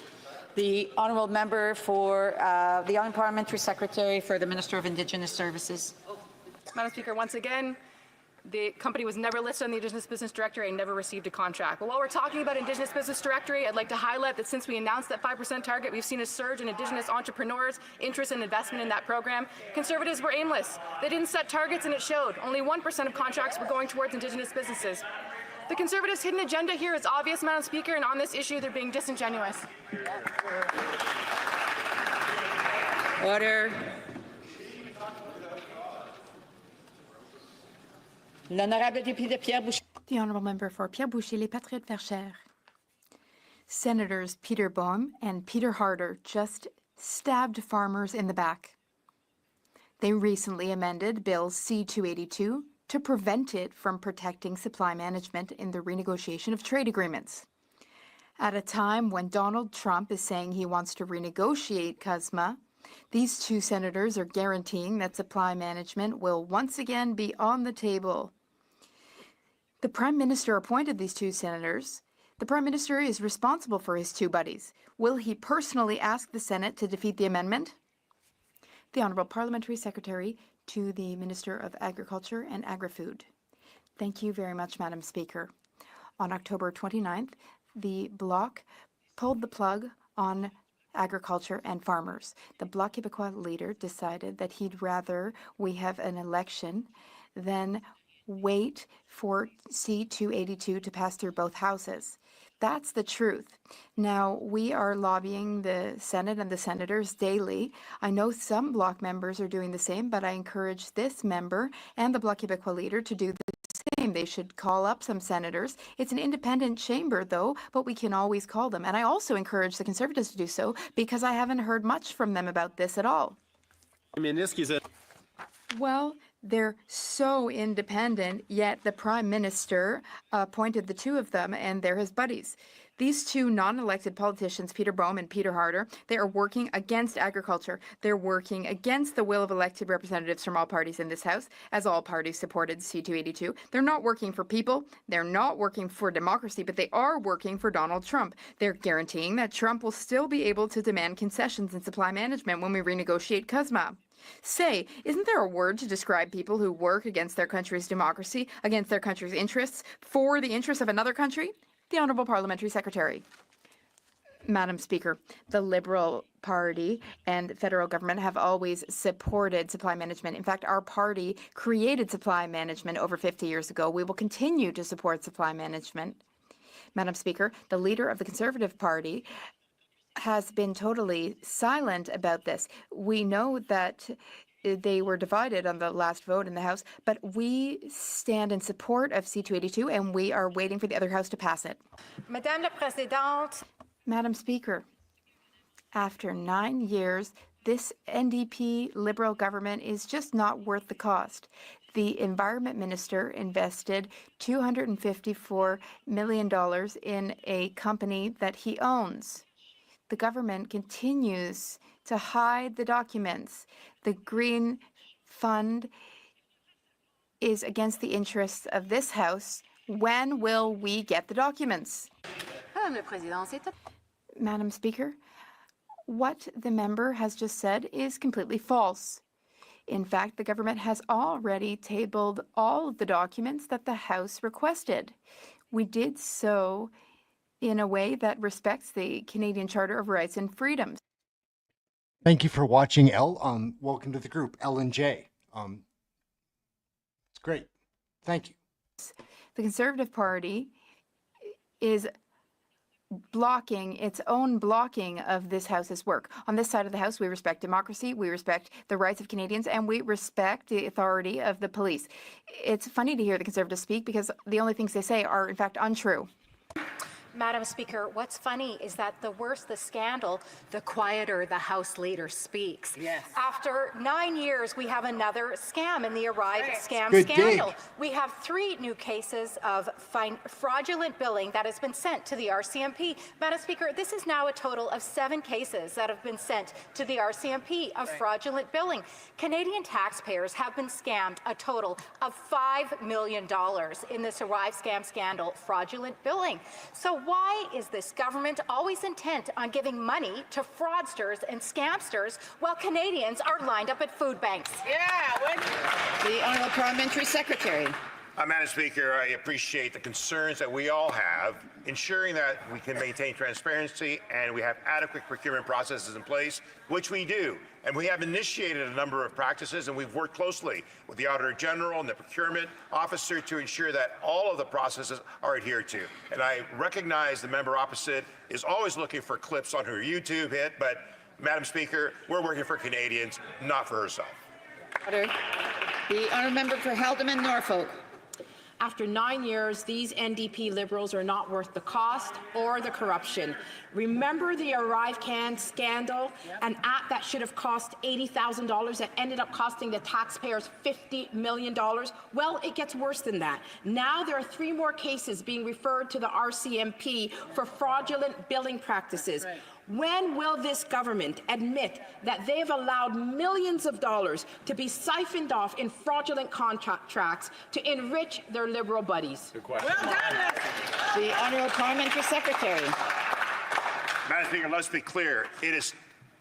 The honourable member for the Honourable Parliamentary Secretary for the Minister of Indigenous Services. Madam Speaker, once again, the company was never listed on the Indigenous Business Directory and never received a contract. But while we're talking about Indigenous Business Directory, I'd like to highlight that since we announced that 5% target, we've seen a surge in Indigenous entrepreneurs' interest and investment in that program. Conservatives were aimless. They didn't set targets, and it showed. Only 1% of contracts were going towards Indigenous businesses. The Conservatives' hidden agenda here is obvious, Madam Speaker, and on this issue, they're being disingenuous. Order. The honourable member for Pierre Boucher, les Patriotes Verchères. Senators Peter Boehm and Peter Harder just stabbed farmers in the back. They recently amended Bill C-282 to prevent it from protecting supply management in the renegotiation of trade agreements. At a time when Donald Trump is saying he wants to renegotiate CUSMA, these two senators are guaranteeing that supply management will once again be on the table. The Prime Minister appointed these two senators. The Prime Minister is responsible for his two buddies. Will he personally ask the Senate to defeat the amendment? The Honourable Parliamentary Secretary to the Minister of Agriculture and Agri-Food. Thank you very much, Madam Speaker. On October 29th, the Bloc pulled the plug on agriculture and farmers. The Bloc Québécois leader decided that he'd rather we have an election than wait for C-282 to pass through both houses. That's the truth. Now, we are lobbying the Senate and the senators daily. I know some Bloc members are doing the same, but I encourage this member and the Bloc Québécois leader to do the same. They should call up some senators. It's an independent chamber, though, but we can always call them. And I also encourage the Conservatives to do so because I haven't heard much from them about this at all. Well, they're so independent, yet the Prime Minister appointed the two of them, and they're his buddies. These two non-elected politicians, Peter Boehm and Peter Harder, they are working against agriculture. They're working against the will of elected representatives from all parties in this House, as all parties supported C-282. They're not working for people. They're not working for democracy, but they are working for Donald Trump. They're guaranteeing that Trump will still be able to demand concessions in supply management when we renegotiate CUSMA. Say, isn't there a word to describe people who work against their country's democracy, against their country's interests, for the interests of another country? The Honourable Parliamentary Secretary. Madam Speaker, the Liberal Party and the federal government have always supported supply management. In fact, our party created supply management over 50 years ago. We will continue to support supply management. Madam Speaker, the leader of the Conservative Party has been totally silent about this. We know that they were divided on the last vote in the House, but we stand in support of C-282 and we are waiting for the other House to pass it. Madame la Présidente. Madam Speaker, after 9 years, this NDP Liberal government is just not worth the cost. The Environment Minister invested $254 million in a company that he owns. The government continues to hide the documents. The Green Fund is against the interests of this House. When will we get the documents? Madam Speaker, what the member has just said is completely false. In fact, the government has already tabled all of the documents that the House requested. We did so in a way that respects the Canadian Charter of Rights and Freedoms. Thank you for watching, Elle. Welcome to the group, L and J. It's great. Thank you. The Conservative Party is blocking its own blocking of this House's work. On this side of the House, we respect democracy, we respect the rights of Canadians, and we respect the authority of the police. It's funny to hear the Conservatives speak because the only things they say are, in fact, untrue. Madam Speaker, what's funny is that the worse the scandal, the quieter the House leader speaks. Yes. After 9 years, we have another scam in the ArriveCan scandal. Dig. We have 3 new cases of fraudulent billing that has been sent to the RCMP. Madam Speaker, this is now a total of 7 cases that have been sent to the RCMP of fraudulent billing. Canadian taxpayers have been scammed a total of $5 million in this ArriveCan scandal, fraudulent billing. So why is this government always intent on giving money to fraudsters and scamsters while Canadians are lined up at food banks? The Honourable Parliamentary Secretary. Madam Speaker, I appreciate the concerns that we all have, ensuring that we can maintain transparency and we have adequate procurement processes in place, which we do. And we have initiated a number of practices, and we've worked closely with the Auditor General and the procurement officer to ensure that all of the processes are adhered to. And I recognize the member opposite is always looking for clips on her YouTube hit, but Madam Speaker, we're working for Canadians, not for herself. Order. The Honourable Member for Haldimand, Norfolk. After 9 years, these NDP Liberals are not worth the cost or the corruption. Remember the ArriveCan scandal? An app that should have cost $80,000 that ended up costing the taxpayers $50 million? Well, it gets worse than that. Now there are 3 more cases being referred to the RCMP for fraudulent billing practices. When will this government admit that they have allowed millions of dollars to be siphoned off in fraudulent contracts to enrich their Liberal buddies? Well done. The Honourable Parliamentary Secretary. Madam Speaker, let's be clear. It is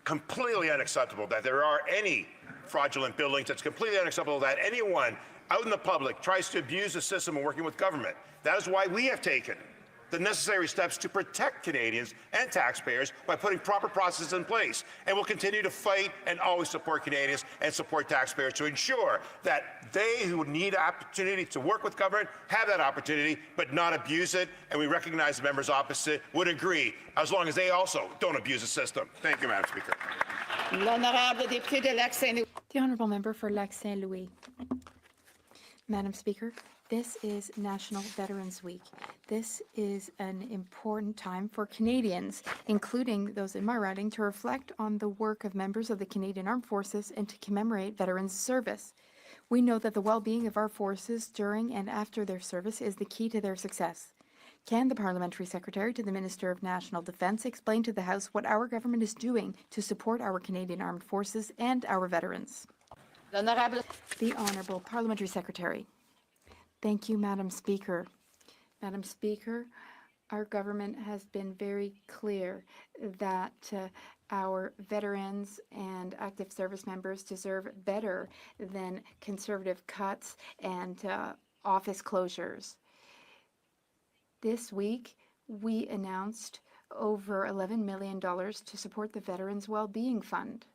completely unacceptable that there are any fraudulent billings. It's completely unacceptable that anyone out in the public tries to abuse the system of working with government. That is why we have taken the necessary steps to protect Canadians and taxpayers by putting proper processes in place. And we'll continue to fight and always support Canadians and support taxpayers to ensure that they who need opportunity to work with government have that opportunity, but not abuse it. And we recognize the members opposite would agree, as long as they also don't abuse the system. Thank you, Madam Speaker. The Honourable Member for Lac Saint Louis. Madam Speaker, this is National Veterans Week. This is an important time for Canadians, including those in my riding, to reflect on the work of members of the Canadian Armed Forces and to commemorate veterans' service. We know that the well-being of our forces during and after their service is the key to their success. Can the Parliamentary Secretary to the Minister of National Defence explain to the House what our government is doing to support our Canadian Armed Forces and our veterans? The Honourable Parliamentary Secretary. Thank you, Madam Speaker. Madam Speaker, our government has been very clear that our veterans and active service members deserve better than conservative cuts and office closures. This week, we announced over $11 million to support the Veterans Wellbeing Fund.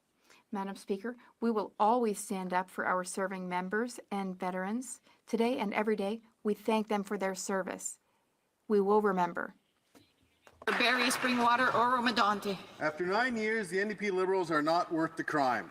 Madam Speaker, we will always stand up for our serving members and veterans. Today and every day, we thank them for their service. We will remember. Barry Springwater or Romadonte. After 9 years, the NDP Liberals are not worth the crime.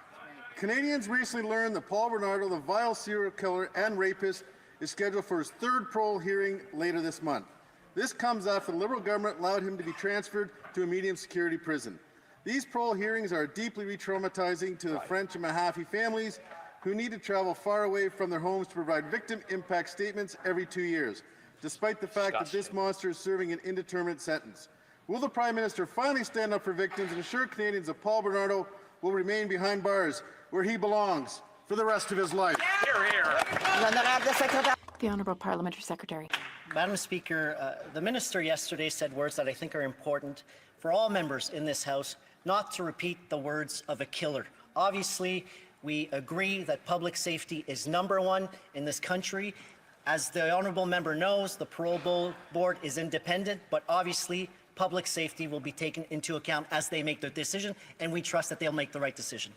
Canadians recently learned that Paul Bernardo, the vile serial killer and rapist, is scheduled for his third parole hearing later this month. This comes after the Liberal government allowed him to be transferred to a medium security prison. These parole hearings are deeply re-traumatizing to the French and Mahaffey families who need to travel far away from their homes to provide victim impact statements every 2 years, despite the fact that this monster is serving an indeterminate sentence. Will the Prime Minister finally stand up for victims and assure Canadians that Paul Bernardo will remain behind bars where he belongs for the rest of his life? Hear, hear. The Honourable Parliamentary Secretary. Madam Speaker, the Minister yesterday said words that I think are important for all members in this House, not to repeat the words of a killer. Obviously, we agree that public safety is #1 in this country. As the Honourable Member knows, the Parole Board is independent, but obviously public safety will be taken into account as they make their decision, and we trust that they'll make the right decision.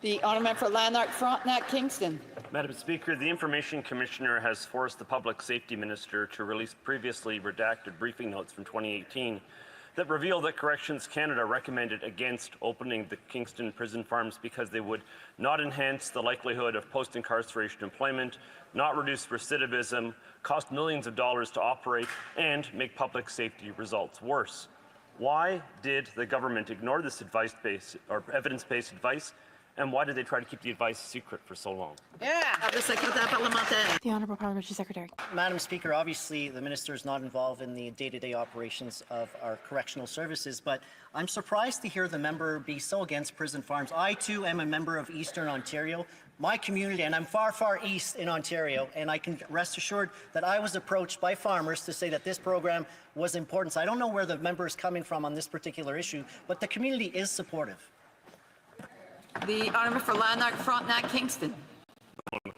The Honourable for Lanark Frontenac Kingston. Madam Speaker, the Information Commissioner has forced the Public Safety Minister to release previously redacted briefing notes from 2018 that reveal that Corrections Canada recommended against opening the Kingston prison farms because they would not enhance the likelihood of post-incarceration employment, not reduce recidivism, cost millions of dollars to operate, and make public safety results worse. Why did the government ignore this evidence-based advice? And why did they try to keep the advice secret for so long? The Honourable Parliamentary Secretary. Madam Speaker, obviously the Minister is not involved in the day-to-day operations of our correctional services, but I'm surprised to hear the member be so against prison farms. I too am a member of Eastern Ontario, my community, and I'm far, far east in Ontario, and I can rest assured that I was approached by farmers to say that this program was important. So I don't know where the member is coming from on this particular issue, but the community is supportive. The Honourable for Lanark Frontenac Kingston.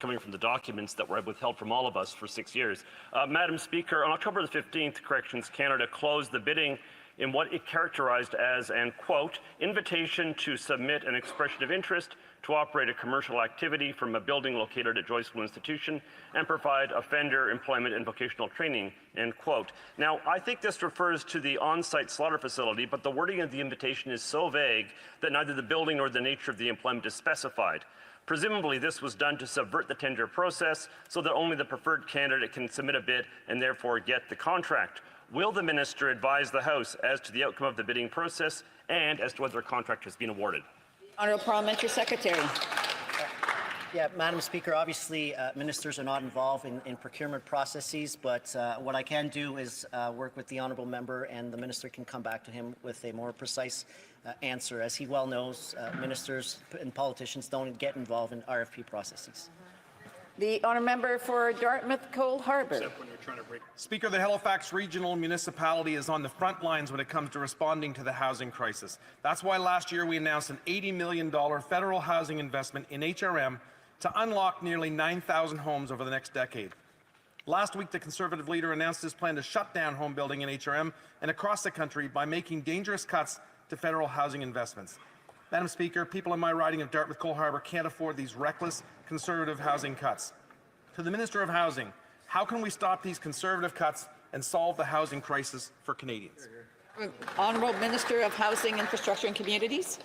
Coming from the documents that were withheld from all of us for 6 years. Madam Speaker, on October the 15th, Corrections Canada closed the bidding in what it characterized as an, quote, invitation to submit an expression of interest to operate a commercial activity from a building located at Joyceville Institution and provide offender employment and vocational training, end quote. Now, I think this refers to the on-site slaughter facility, but the wording of the invitation is so vague that neither the building nor the nature of the employment is specified. Presumably, this was done to subvert the tender process so that only the preferred candidate can submit a bid and therefore get the contract. Will the Minister advise the House as to the outcome of the bidding process and as to whether a contract has been awarded? Honourable Parliamentary Secretary. Yeah, Madam Speaker, obviously ministers are not involved in procurement processes, but what I can do is work with the Honourable Member, and the Minister can come back to him with a more precise answer. As he well knows, ministers and politicians don't get involved in RFP processes. The Honourable Member for Dartmouth Cold Harbour. Speaker, the Halifax Regional Municipality is on the front lines when it comes to responding to the housing crisis. That's why last year we announced an $80 million federal housing investment in EhrenEmm to unlock nearly 9,000 homes over the next decade. Last week, the Conservative leader announced his plan to shut down home building in EhrenEmm and across the country by making dangerous cuts to federal housing investments. Madam Speaker, people in my riding of Dartmouth-Cole Harbour can't afford these reckless Conservative housing cuts. To the Minister of Housing, how can we stop these Conservative cuts and solve the housing crisis for Canadians? Honourable Minister of Housing, Infrastructure and Communities.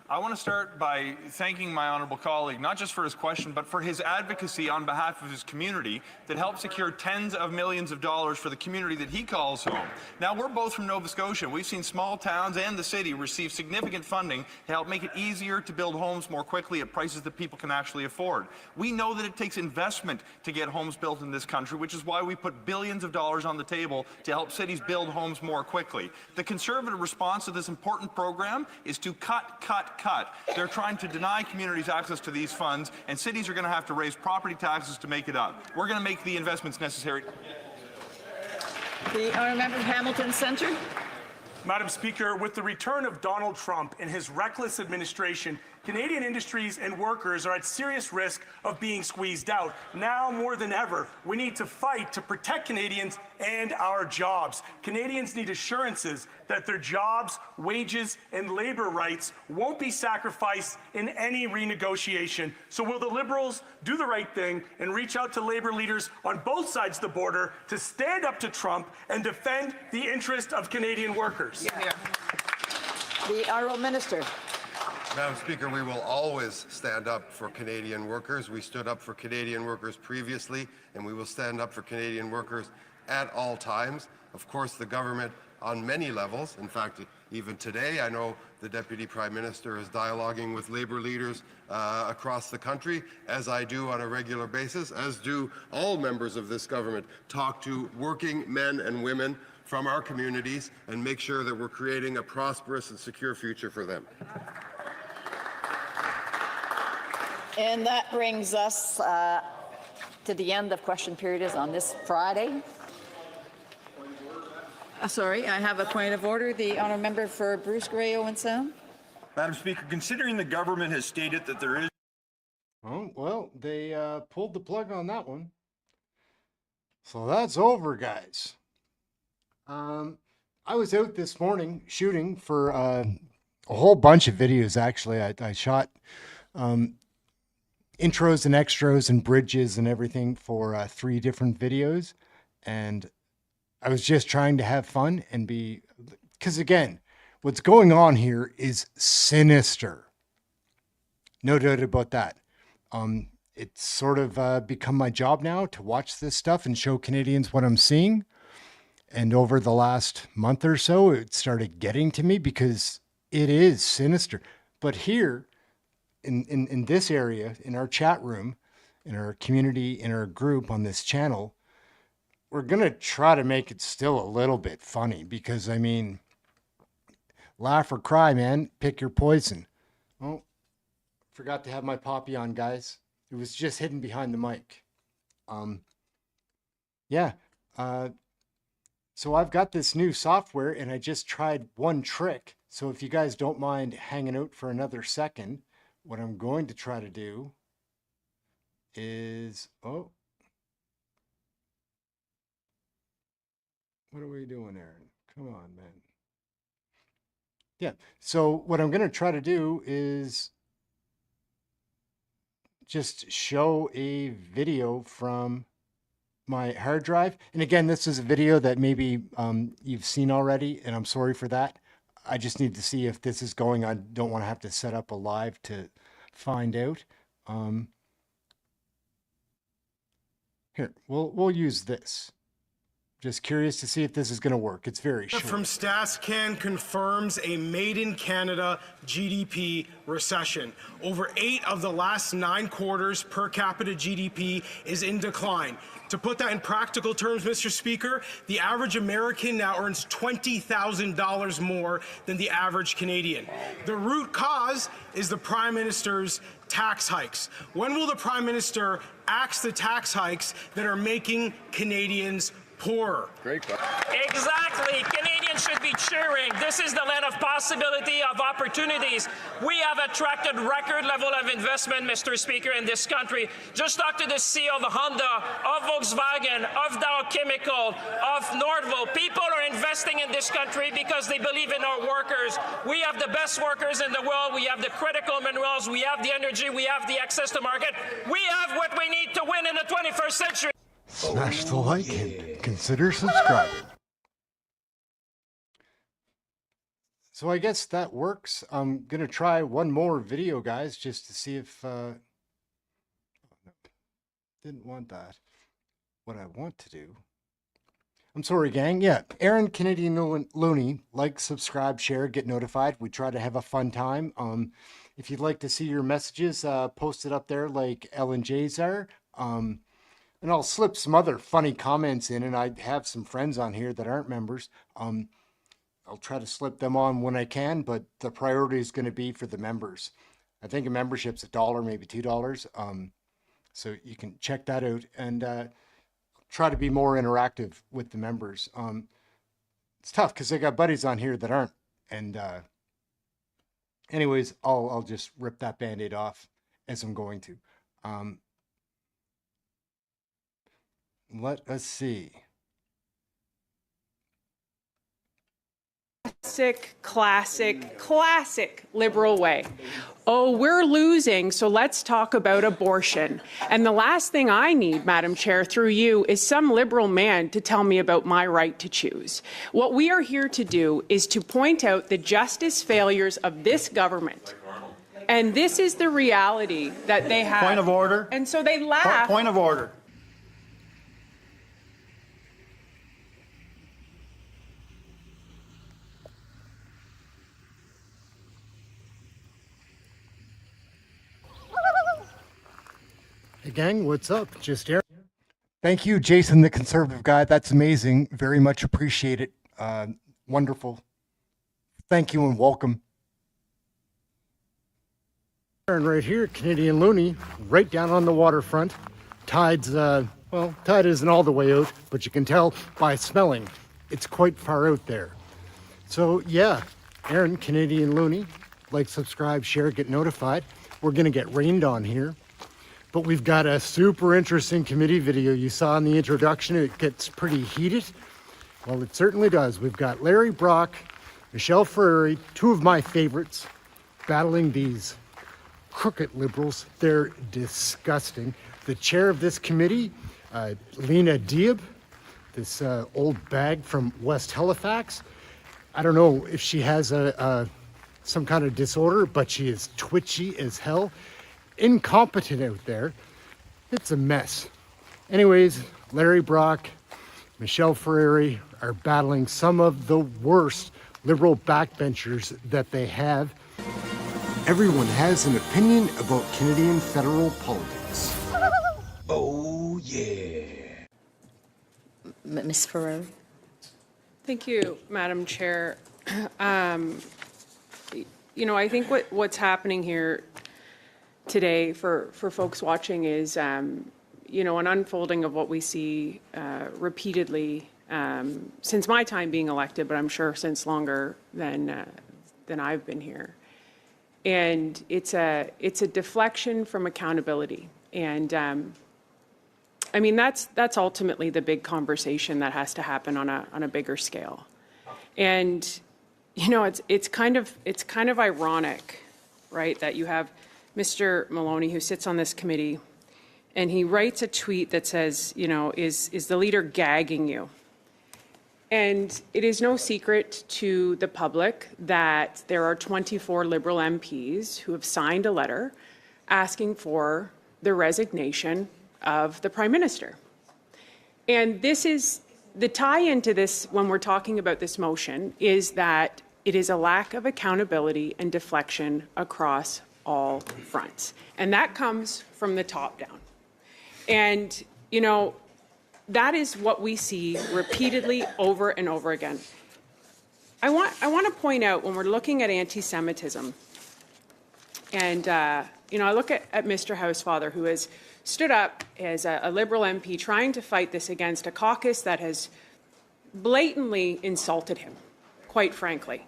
I want to start by thanking my honourable colleague, not just for his question, but for his advocacy on behalf of his community that helped secure tens of millions of dollars for the community that he calls home. Now, we're both from Nova Scotia. We've seen small towns and the city receive significant funding to help make it easier to build homes more quickly at prices that people can actually afford. We know that it takes investment to get homes built in this country, which is why we put billions of dollars on the table to help cities build homes more quickly. The Conservative response to this important program is to cut. They're trying to deny communities access to these funds, and cities are going to have to raise property taxes to make it up. We're going to make the investments necessary. The honourable member of Hamilton Centre. Madam Speaker, with the return of Donald Trump and his reckless administration, Canadian industries and workers are at serious risk of being squeezed out. Now more than ever, we need to fight to protect Canadians and our jobs. Canadians need assurances that their jobs, wages, and labour rights won't be sacrificed in any renegotiation. So will the Liberals do the right thing and reach out to labour leaders on both sides of the border to stand up to Trump and defend the interest of Canadian workers? Yeah. The Honourable Minister. Madam Speaker, we will always stand up for Canadian workers. We stood up for Canadian workers previously, and we will stand up for Canadian workers at all times. Of course, the government on many levels. In fact, even today, I know the Deputy Prime Minister is dialoguing with labour leaders across the country, as I do on a regular basis, as do all members of this government, talk to working men and women from our communities and make sure that we're creating a prosperous and secure future for them. And that brings us to the end of question periods on this Friday. Sorry, I have a point of order. The honourable member for Bruce Grey, Owen Sound. Madam Speaker, considering the government has stated that there is... Oh, well, they pulled the plug on that one. So that's over, guys. I was out this morning shooting for a whole bunch of videos, actually. I shot intros and extras and bridges and everything for 3 different videos. And I was just trying to have fun and be, because again, what's going on here is sinister. No doubt about that. It's sort of become my job now to watch this stuff and show Canadians what I'm seeing. And over the last month or so, it started getting to me because it is sinister. But here, in this area, in our chat room, in our community, in our group on this channel, we're going to try to make it still a little bit funny because, I mean, laugh or cry, man. Pick your poison. Oh, forgot to have my poppy on, guys. It was just hidden behind the mic. Yeah. So I've got this new software and I just tried one trick. So if you guys don't mind hanging out for another second, what I'm going to try to do is, oh, what are we doing, Ehren? Come on, man. Yeah, so what I'm going to try to do is just show a video from my hard drive. And again, this is a video that maybe you've seen already, and I'm sorry for that. I just need to see if this is going. I don't want to have to set up a live to find out. Here, we'll use this. Just curious to see if this is going to work. It's very short. From StatsCan confirms a made-in-Canada GDP recession. Over 8 of the last 9 quarters per capita GDP is in decline. To put that in practical terms, Mr. Speaker, the average American now earns $20,000 more than the average Canadian. The root cause is the Prime Minister's tax hikes. When will the Prime Minister axe the tax hikes that are making Canadians poorer? Great question. Exactly. Canadians land should be cheering. This is the land of possibility, of opportunities. We have attracted record level of investment, Mr. Speaker, in this country. Just talk to the CEO of Honda, of Volkswagen, of Dow Chemical, of Nordvolt. People are investing in this country because they believe in our workers. We have the best workers in the world. We have the critical minerals. We have the energy. We have the access to market. We have what we need to win in the 21st century. Smash the like and consider subscribing. So I guess that works. I'm gonna try one more video, guys, just to see if didn't want that. What I want to do. I'm sorry, gang. Yeah, Ehren Canadian Looney. Like, subscribe, share, get notified. We try to have a fun time. If you'd like to see your messages, post it up there like L and J's are. And I'll slip some other funny comments in, and I have some friends on here that aren't members. I'll try to slip them on when I can, but the priority is going to be for the members. I think a membership's $1, maybe $2. So you can check that out and try to be more interactive with the members. It's tough because I got buddies on here that aren't. And anyways, I'll just rip that Band-Aid off as I'm going to. Let us see. Classic liberal way. Oh, we're losing, so let's talk about abortion. And the last thing I need, Madam Chair, through you, is some liberal man to tell me about my right to choose. What we are here to do is to point out the justice failures of this government. And this is the reality that they have. Point of order. And so they laugh. Point of order. Hey gang, what's up? Just here. Thank you, Jason, the conservative guy. That's amazing. Very much appreciate it. Wonderful. Thank you and welcome. And right here, Canadian Looney, right down on the waterfront. Tide's, well, tide isn't all the way out, but you can tell by smelling. It's quite far out there. So yeah, Ehren, Canadian Looney. Like, subscribe, share, get notified. We're going to get rained on here. But we've got a super interesting committee video. You saw in the introduction, it gets pretty heated. Well, it certainly does. We've got Larry Brock, Michelle Ferrari, two of my favorites, battling these crooked liberals. They're disgusting. The chair of this committee, Lena Diab, this old bag from West Halifax. I don't know if she has some kind of disorder, but she is twitchy as hell. Incompetent out there. It's a mess. Anyways, Larry Brock, Michelle Ferrari are battling some of the worst liberal backbenchers that they have. Everyone has an opinion about Canadian federal politics. Oh, yeah. Ms. Ferrari. Thank you, Madam Chair. You know, I think what's happening here today for folks watching is, you know, an unfolding of what we see repeatedly since my time being elected, but I'm sure since longer than I've been here. And it's a deflection from accountability. And I mean, that's ultimately the big conversation that has to happen on a bigger scale. And you know, it's kind of ironic, right, that you have Mr. Maloney, who sits on this committee, and he writes a tweet that says, you know, is the leader gagging you? And it is no secret to the public that there are 24 Liberal MPs who have signed a letter asking for the resignation of the Prime Minister. And this is the tie-in to this when we're talking about this motion is that it is a lack of accountability and deflection across all fronts. And that comes from the top down. And, you know, that is what we see repeatedly over and over again. I want to point out when we're looking at anti-Semitism, and, you know, I look at Mr. Housefather, who has stood up as a Liberal MP trying to fight this against a caucus that has blatantly insulted him. quite frankly.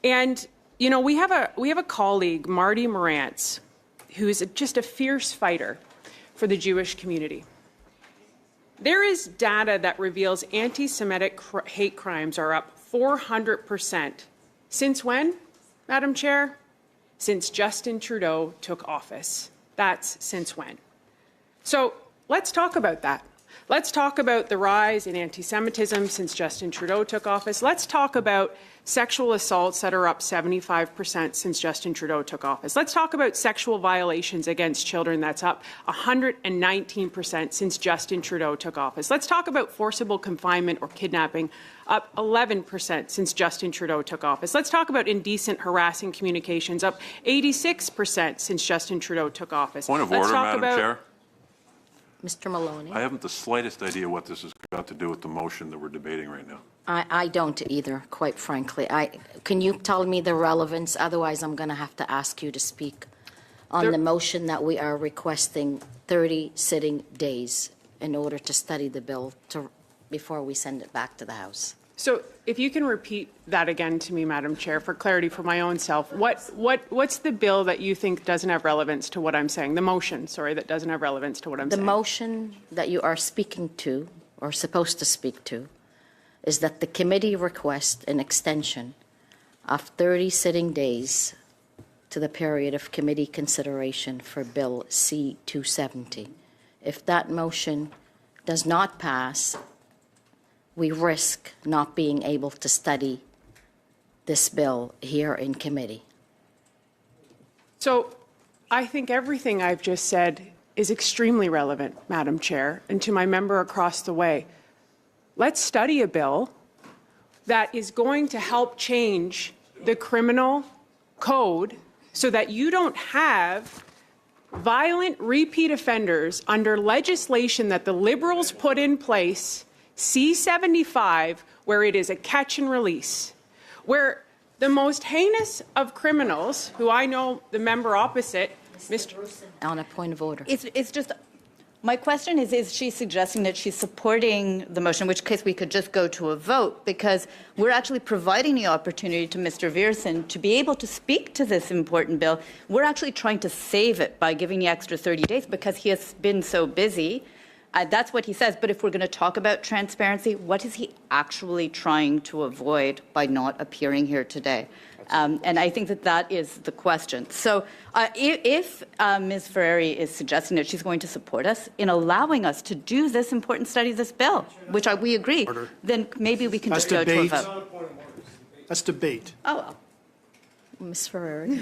And, you know, we have a colleague, Marty Morantz, who's just a fierce fighter for the Jewish community. There is data that reveals anti-Semitic hate crimes are up 400%. Since when, Madam Chair? Since Justin Trudeau took office. That's since when. So let's talk about that. Let's talk about the rise in anti-Semitism since Justin Trudeau took office. Let's talk about sexual assaults that are up 75% since Justin Trudeau took office. Let's talk about sexual violations against children that's up 119% since Justin Trudeau took office. Let's talk about forcible confinement or kidnapping, up 11% since Justin Trudeau took office. Let's talk about indecent harassing communications, up 86% since Justin Trudeau took office. Point of order, Madam Chair. Mr. Maloney. I haven't the slightest idea what this has got to do with the motion that we're debating right now. I don't either, quite frankly. Can you tell me the relevance? Otherwise, I'm going to have to ask you to speak on the motion that we are requesting 30 sitting days in order to study the bill before we send it back to the House. So if you can repeat that again to me, Madam Chair, for clarity for my own self, what's the bill that you think doesn't have relevance to what I'm saying? The motion, sorry, that doesn't have relevance to what I'm saying. The motion that you are speaking to, or supposed to speak to, is that the committee request an extension of 30 sitting days to the period of committee consideration for Bill C-270. If that motion does not pass, we risk not being able to study this bill here in committee. So I think everything I've just said is extremely relevant, Madam Chair, and to my member across the way. Let's study a bill that is going to help change the criminal code so that you don't have violent repeat offenders under legislation that the Liberals put in place, C-75, where it is a catch and release, where the most heinous of criminals, who I know the member opposite, Mr. On a point of order. It's just, my question is she suggesting that she's supporting the motion, in which case we could just go to a vote, because we're actually providing the opportunity to Mr. Viersen to be able to speak to this important bill. We're actually trying to save it by giving the extra 30 days because he has been so busy. That's what he says. But if we're going to talk about transparency, what is he actually trying to avoid by not appearing here today? And I think that is the question. So if Ms. Ferrari is suggesting that she's going to support us in allowing us to do this important study, this bill, which we agree, then maybe we can just go to a vote. That's debate. Oh, well. Ms. Ferrari.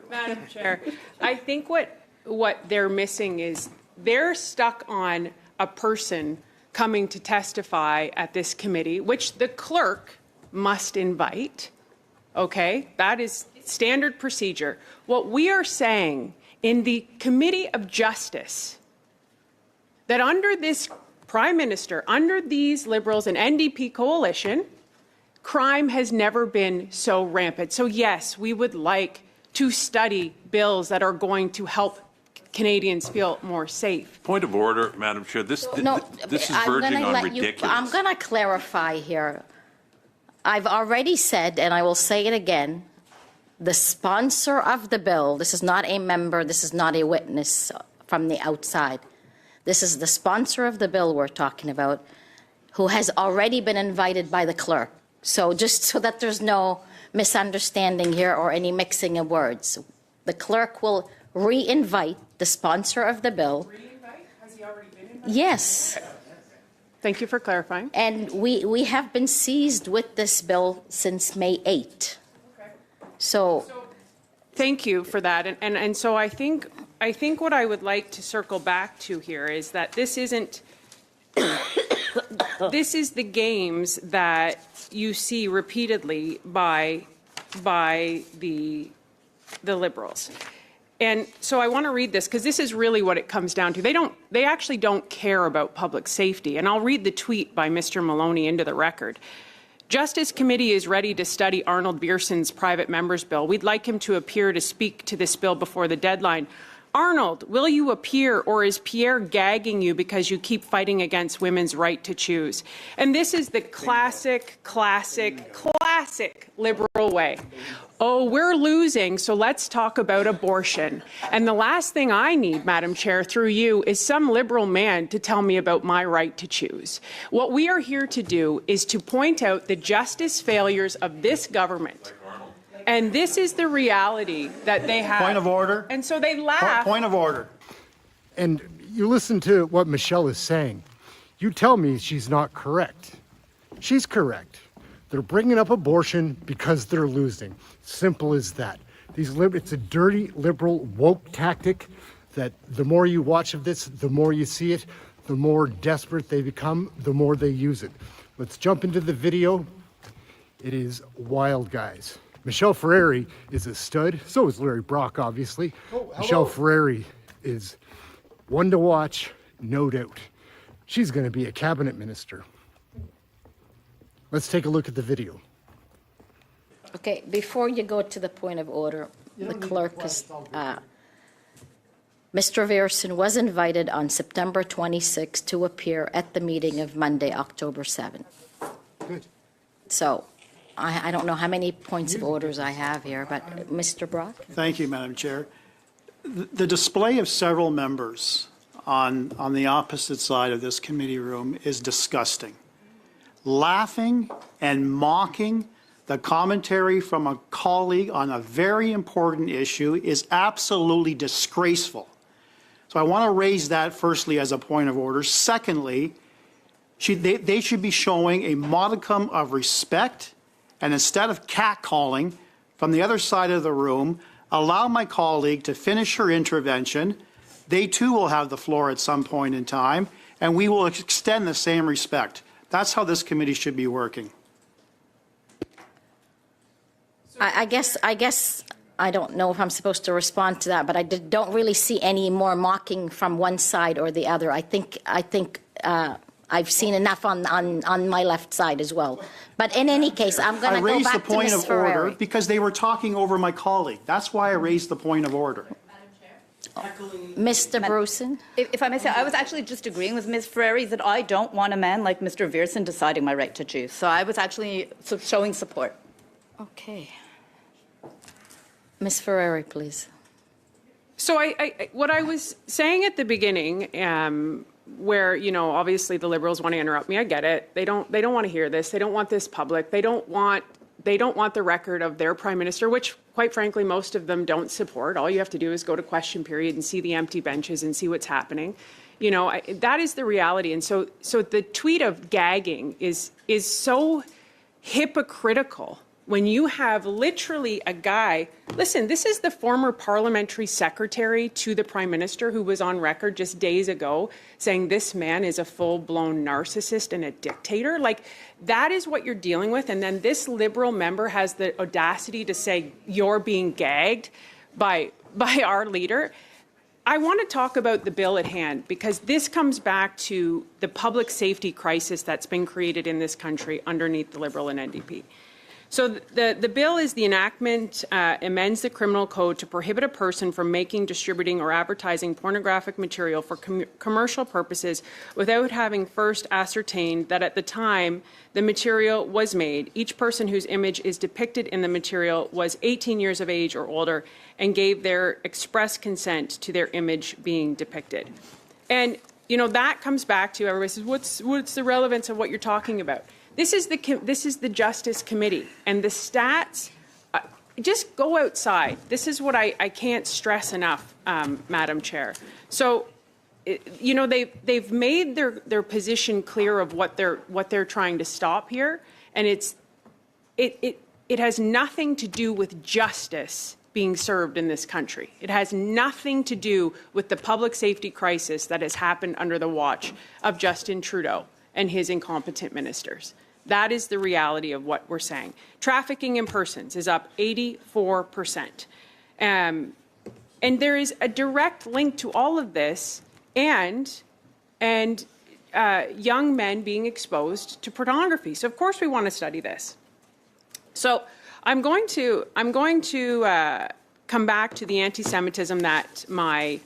Madam Chair, I think what they're missing is they're stuck on a person coming to testify at this committee, which the clerk must invite. Okay, that is standard procedure. What we are saying in the Committee of Justice, that under this Prime Minister, under these Liberals and NDP coalition, crime has never been so rampant. So yes, we would like to study bills that are going to help Canadians feel more safe. Point of order, Madam Chair. This is verging on ridiculous. I'm going to clarify here. I've already said, and I will say it again, the sponsor of the bill, this is not a member, this is not a witness from the outside. This is the sponsor of the bill we're talking about, who has already been invited by the clerk. So just so that there's no misunderstanding here or any mixing of words, the clerk will re-invite the sponsor of the bill. Re-invite? Has he already been invited? Yes. Thank you for clarifying. And we have been seized with this bill since May 8. Okay. So thank you for that. And so I think what I would like to circle back to here is that this isn't this is the games that you see repeatedly by the Liberals. And so I want to read this because this is really what it comes down to. They actually don't care about public safety. And I'll read the tweet by Mr. Maloney into the record. Justice Committee is ready to study Arnold Viersen's private members bill. We'd like him to appear to speak to this bill before the deadline. Arnold, will you appear, or is Pierre gagging you because you keep fighting against women's right to choose? And this is the classic Liberal way. Oh, we're losing, so let's talk about abortion. And the last thing I need, Madam Chair, through you, is some Liberal man to tell me about my right to choose. What we are here to do is to point out the justice failures of this government. And this is the reality that they have. Point of order. And so they laugh. Point of order. And you listen to what Michelle is saying. You tell me she's not correct. She's correct. They're bringing up abortion because they're losing. Simple as that. It's a dirty liberal woke tactic that the more you watch of this, the more you see it, the more desperate they become, the more they use it. Let's jump into the video. It is wild, guys. Michelle Ferrari is a stud. So is Larry Brock, obviously. Michelle Ferrari is one to watch, no doubt. She's going to be a cabinet minister. Let's take a look at the video. Okay, before you go to the point of order, the clerk is... Mr. Viersen was invited on September 26 to appear at the meeting of Monday, October 7th. Good. So... I don't know how many points of orders I have here, but Mr. Brock? Thank you, Madam Chair. The display of several members on the opposite side of this committee room is disgusting. Laughing and mocking the commentary from a colleague on a very important issue is absolutely disgraceful. So I want to raise that firstly as a point of order. Secondly, they should be showing a modicum of respect. And instead of catcalling from the other side of the room, allow my colleague to finish her intervention. They too will have the floor at some point in time, and we will extend the same respect. That's how this committee should be working. I guess I don't know if I'm supposed to respond to that, but I don't really see any more mocking from one side or the other. I think I've seen enough on my left side as well. But in any case, I'm going to go back to Ms. Ferrari. I raised the point of order because they were talking over my colleague. That's why I raised the point of order. Mr. Bruson? If I may say, I was actually just agreeing with Ms. Ferrari that I don't want a man like Mr. Viersen deciding my right to choose. So I was actually showing support. Okay. Ms. Ferrari, please. So what I was saying at the beginning, where, you know, obviously the Liberals want to interrupt me. I get it. They don't want to hear this. They don't want this public. They don't want the record of their Prime Minister, which, quite frankly, most of them don't support. All you have to do is go to question period and see the empty benches and see what's happening. You know, that is the reality. And so the tweet of gagging is so hypocritical when you have literally a guy, listen, this is the former parliamentary secretary to the Prime Minister who was on record just days ago saying this man is a full-blown narcissist and a dictator. Like, that is what you're dealing with. And then this Liberal member has the audacity to say you're being gagged by our leader. I want to talk about the bill at hand because this comes back to the public safety crisis that's been created in this country underneath the Liberal and NDP. So the bill is the enactment amends the criminal code to prohibit a person from making, distributing, or advertising pornographic material for commercial purposes without having first ascertained that at the time the material was made, each person whose image is depicted in the material was 18 years of age or older and gave their express consent to their image being depicted. And, you know, that comes back to everybody says, what's the relevance of what you're talking about? This is the Justice Committee, and the stats, just go outside. This is what I can't stress enough, Madam Chair. So, you know, they've made their position clear of what they're trying to stop here, and it has nothing to do with justice being served in this country. It has nothing to do with the public safety crisis that has happened under the watch of Justin Trudeau and his incompetent ministers. That is the reality of what we're saying. Trafficking in persons is up 84%. And there is a direct link to all of this and young men being exposed to pornography. So of course we want to study this. So I'm going to come back to the anti-Semitism that my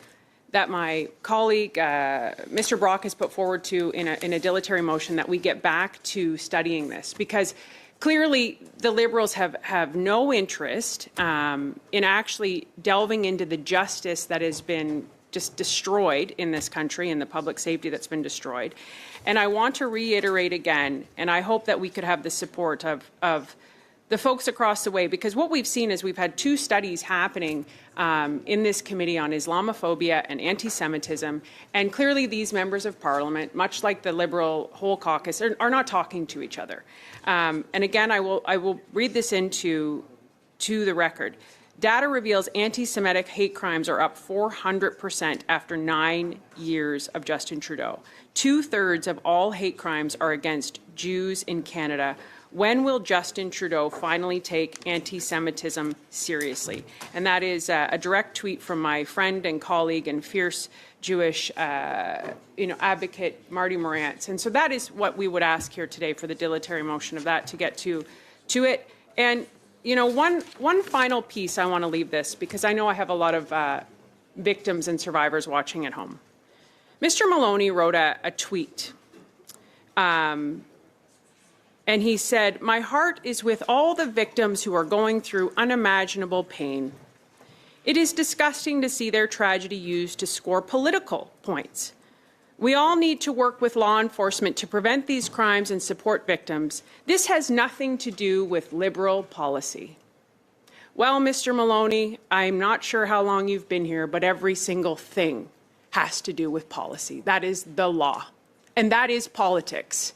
colleague, Mr. Brock, has put forward to in a dilatory motion, that we get back to studying this, because clearly the Liberals have no interest in actually delving into the justice that has been just destroyed in this country and the public safety that's been destroyed. And I want to reiterate again, and I hope that we could have the support of the folks across the way, because what we've seen is we've had 2 studies happening in this committee on Islamophobia and anti-Semitism, and clearly these members of Parliament, much like the Liberal whole caucus, are not talking to each other. And again, I will read this into the record. Data reveals anti-Semitic hate crimes are up 400% after 9 years of Justin Trudeau. 2/3 of all hate crimes are against Jews in Canada. When will Justin Trudeau finally take anti-Semitism seriously? And that is a direct tweet from my friend and colleague and fierce Jewish advocate, Marty Morantz. And so that is what we would ask here today for the dilatory motion of that to get to it. And one final piece I want to leave this, because I know I have a lot of victims and survivors watching at home. Mr. Maloney wrote a tweet. And he said, "My heart is with all the victims who are going through unimaginable pain. It is disgusting to see their tragedy used to score political points. We all need to work with law enforcement to prevent these crimes and support victims. This has nothing to do with Liberal policy." Well, Mr. Maloney, I'm not sure how long you've been here, but every single thing has to do with policy. That is the law, and that is politics.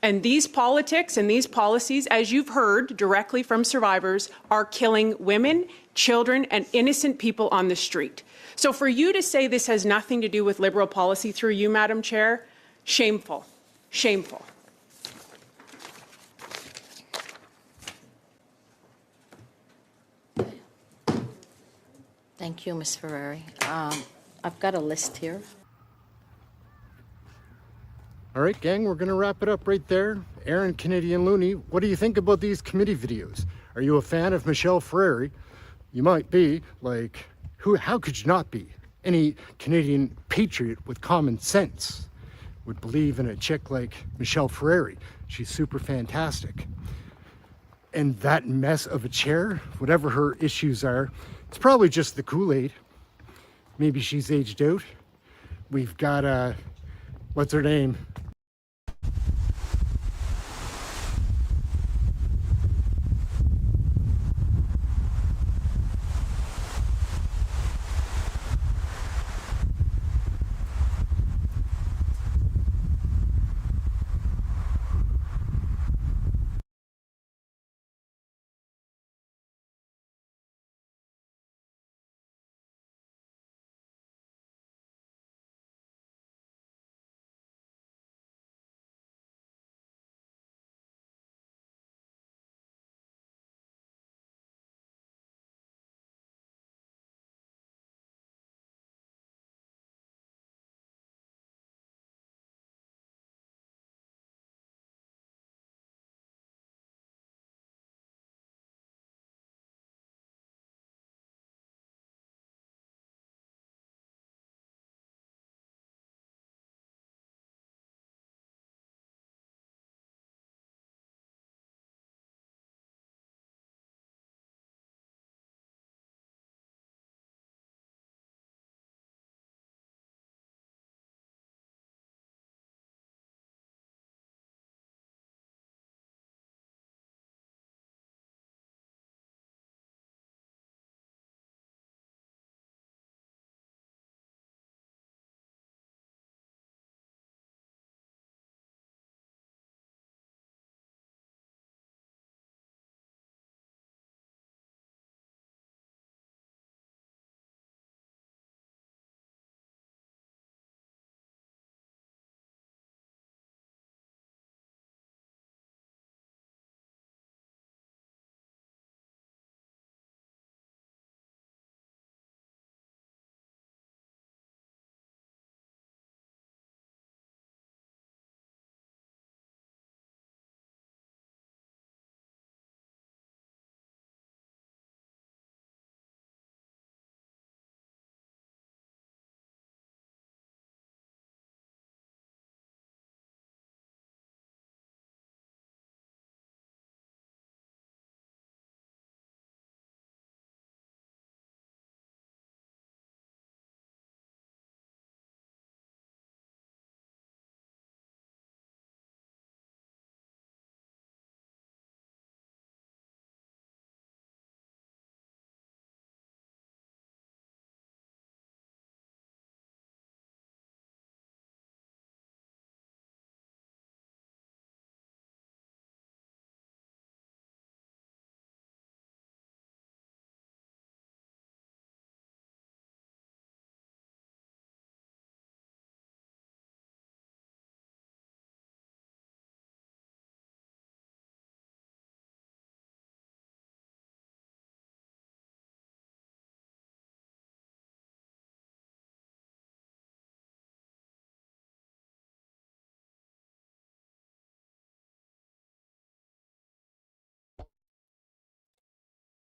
And these politics and these policies, as you've heard directly from survivors, are killing women, children, and innocent people on the street. So for you to say this has nothing to do with Liberal policy through you, Madam Chair, shameful, shameful. Thank you, Ms. Ferrari. I've got a list here. All right, gang, we're going to wrap it up right there. Ehren, Canadian Looney, what do you think about these committee videos? Are you a fan of Michelle Ferrari? You might be. Like, how could you not be? Any Canadian patriot with common sense would believe in a chick like Michelle Ferrari. She's super fantastic. And that mess of a chair, whatever her issues are, it's probably just the Kool-Aid. Maybe she's aged out. We've got, what's her name?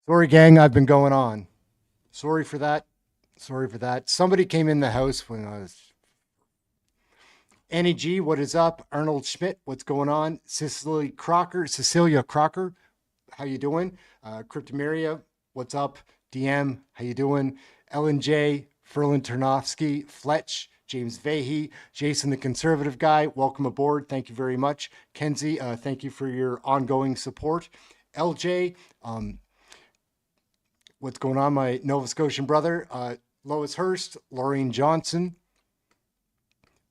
Sorry, gang, I've been going on. Sorry for that. Sorry for that. Somebody came in the house when I was... Annie G, what is up? Arnold Schmidt, what's going on? Cecilia Crocker, how you doing? Cryptomeria, what's up? DM, how you doing? Ellen J, Ferlin Ternovsky, Fletch, James Vahey, Jason the Conservative Guy, welcome aboard. Thank you very much. Kenzie, thank you for your ongoing support. LJ, what's going on, my Nova Scotian brother? Lois Hurst, Laureen Johnson,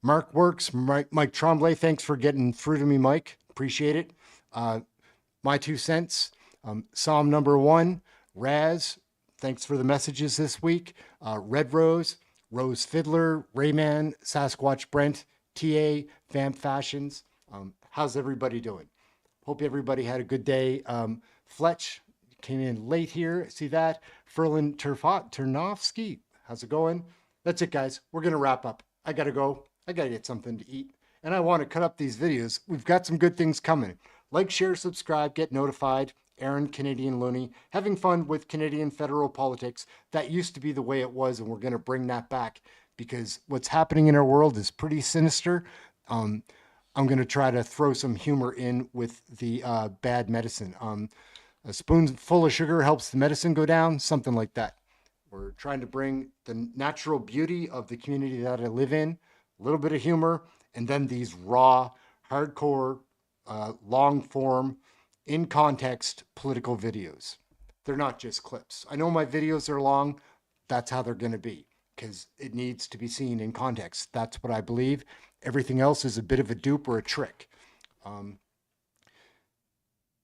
Mark Works, Mike Tremblay, thanks for getting through to me, Mike. Appreciate it. My 2 cents. Psalm number 1, Raz, thanks for the messages this week. Red Rose, Rose Fiddler, Rayman, Sasquatch Brent, TA, Vamp Fashions. How's everybody doing? Hope everybody had a good day. Fletch came in late here. See that? Ferlin Ternovsky, how's it going? That's it, guys. We're going to wrap up. I got to go. I got to get something to eat. And I want to cut up these videos. We've got some good things coming. Like, share, subscribe, get notified. Ehren, Canadian Looney, having fun with Canadian federal politics. That used to be the way it was, and we're going to bring that back because what's happening in our world is pretty sinister. I'm going to try to throw some humor in with the bad medicine. A spoonful of sugar helps the medicine go down, something like that. We're trying to bring the natural beauty of the community that I live in, a little bit of humor, and then these raw, hardcore, long form, in context political videos. They're not just clips. I know my videos are long. That's how they're going to be because it needs to be seen in context. That's what I believe. Everything else is a bit of a dupe or a trick.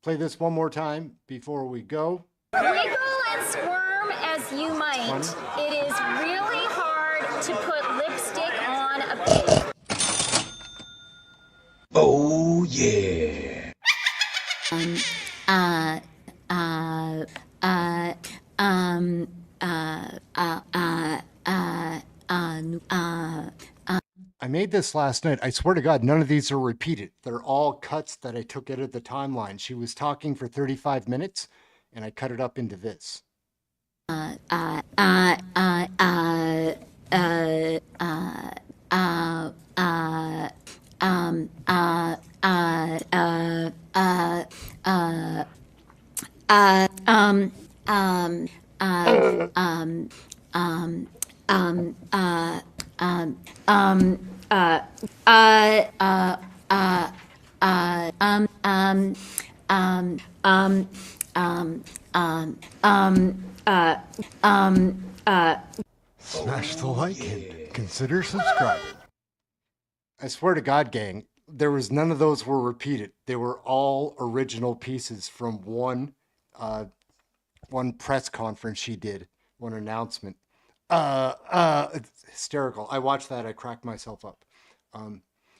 Play this one more time before we go. Wiggle and squirm as you might. It is really hard to put lipstick on a pig. Oh yeah. I made this last night. I swear to God, none of these are repeated. They're all cuts that I took out of the timeline. She was talking for 35 minutes, and I cut it up into this. Smash the like and consider subscribing. I swear to God, gang, there was none of those were repeated. They were all original pieces from one press conference she did, one announcement. It's hysterical. I watched that. I cracked myself up.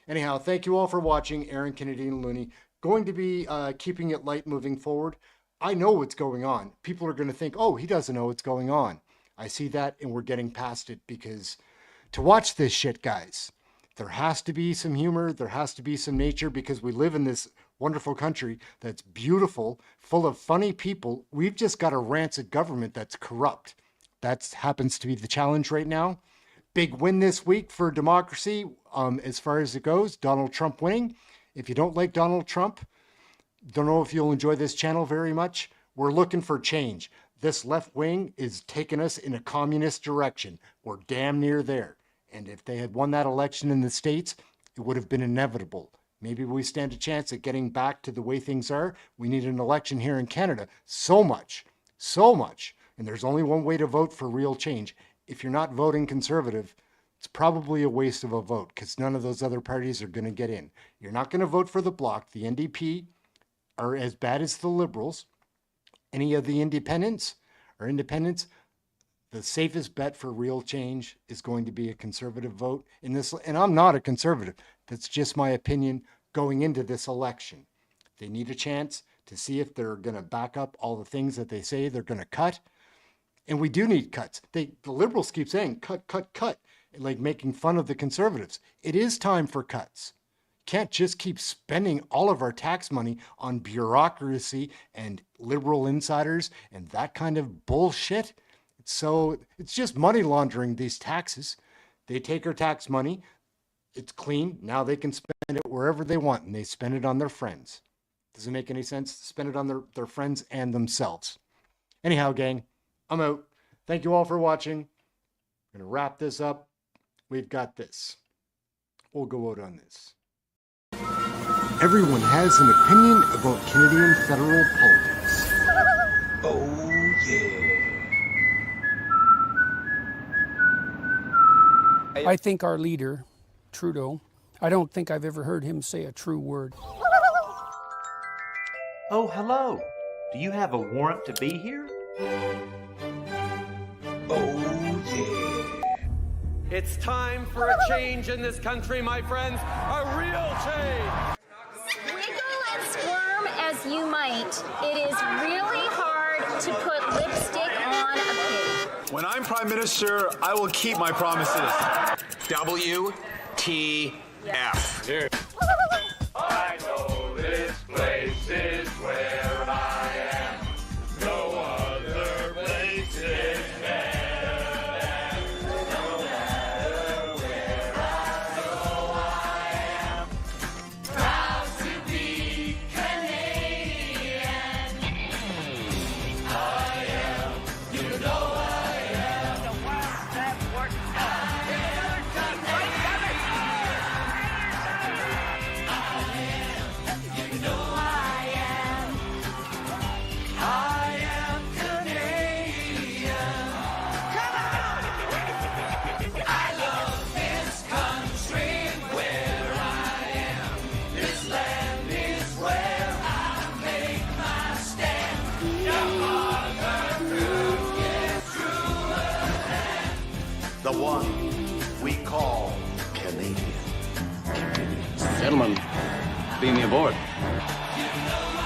Anyhow, thank you all for watching. Ehren, Canadian Looney. Going to be keeping it light moving forward. I know what's going on. People are going to think, oh, he doesn't know what's going on. I see that, and we're getting past it because to watch this shit, guys, there has to be some humor. There has to be some nature because we live in this wonderful country that's beautiful, full of funny people. We've just got a rancid government that's corrupt. That happens to be the challenge right now. Big win this week for democracy as far as it goes. Donald Trump winning. If you don't like Donald Trump, don't know if you'll enjoy this channel very much. We're looking for change. This left wing is taking us in a communist direction. We're damn near there. And if they had won that election in the States, it would have been inevitable. Maybe we stand a chance at getting back to the way things are. We need an election here in Canada. So much. And there's only one way to vote for real change. If you're not voting Conservative, it's probably a waste of a vote because none of those other parties are going to get in. You're not going to vote for the Bloc. The NDP are as bad as the Liberals. Any of the independents, the safest bet for real change is going to be a Conservative vote in this. And I'm not a Conservative. That's just my opinion going into this election. They need a chance to see if they're going to back up all the things that they say they're going to cut. And we do need cuts. The Liberals keep saying cut, like making fun of the Conservatives. It is time for cuts. can't just keep spending all of our tax money on bureaucracy and liberal insiders and that kind of bullshit. So it's just money laundering, these taxes. They take our tax money, it's clean, now they can spend it wherever they want, and they spend it on their friends. Doesn't make any sense to spend it on their friends and themselves. Anyhow, gang, I'm out. Thank you all for watching. I'm gonna wrap this up. We've got this. We'll go out on this. Everyone has an opinion about Canadian federal politics. Oh, yeah. I think our leader, Trudeau, I don't think I've ever heard him say a true word. Oh, hello. Do you have a warrant to be here? Oh, yeah. It's time for a change in this country, my friends. A real change. Wiggle and squirm as you might, it is really hard to put lipstick on a pig. When I'm Prime Minister, I will keep my promises. WTF. Here. I know this place is where I am. No other place is better than. No matter where I go, I am proud to be Canadian. I am, you know I am. The world that works The one we call Canadian. Gentlemen, beam me aboard. You know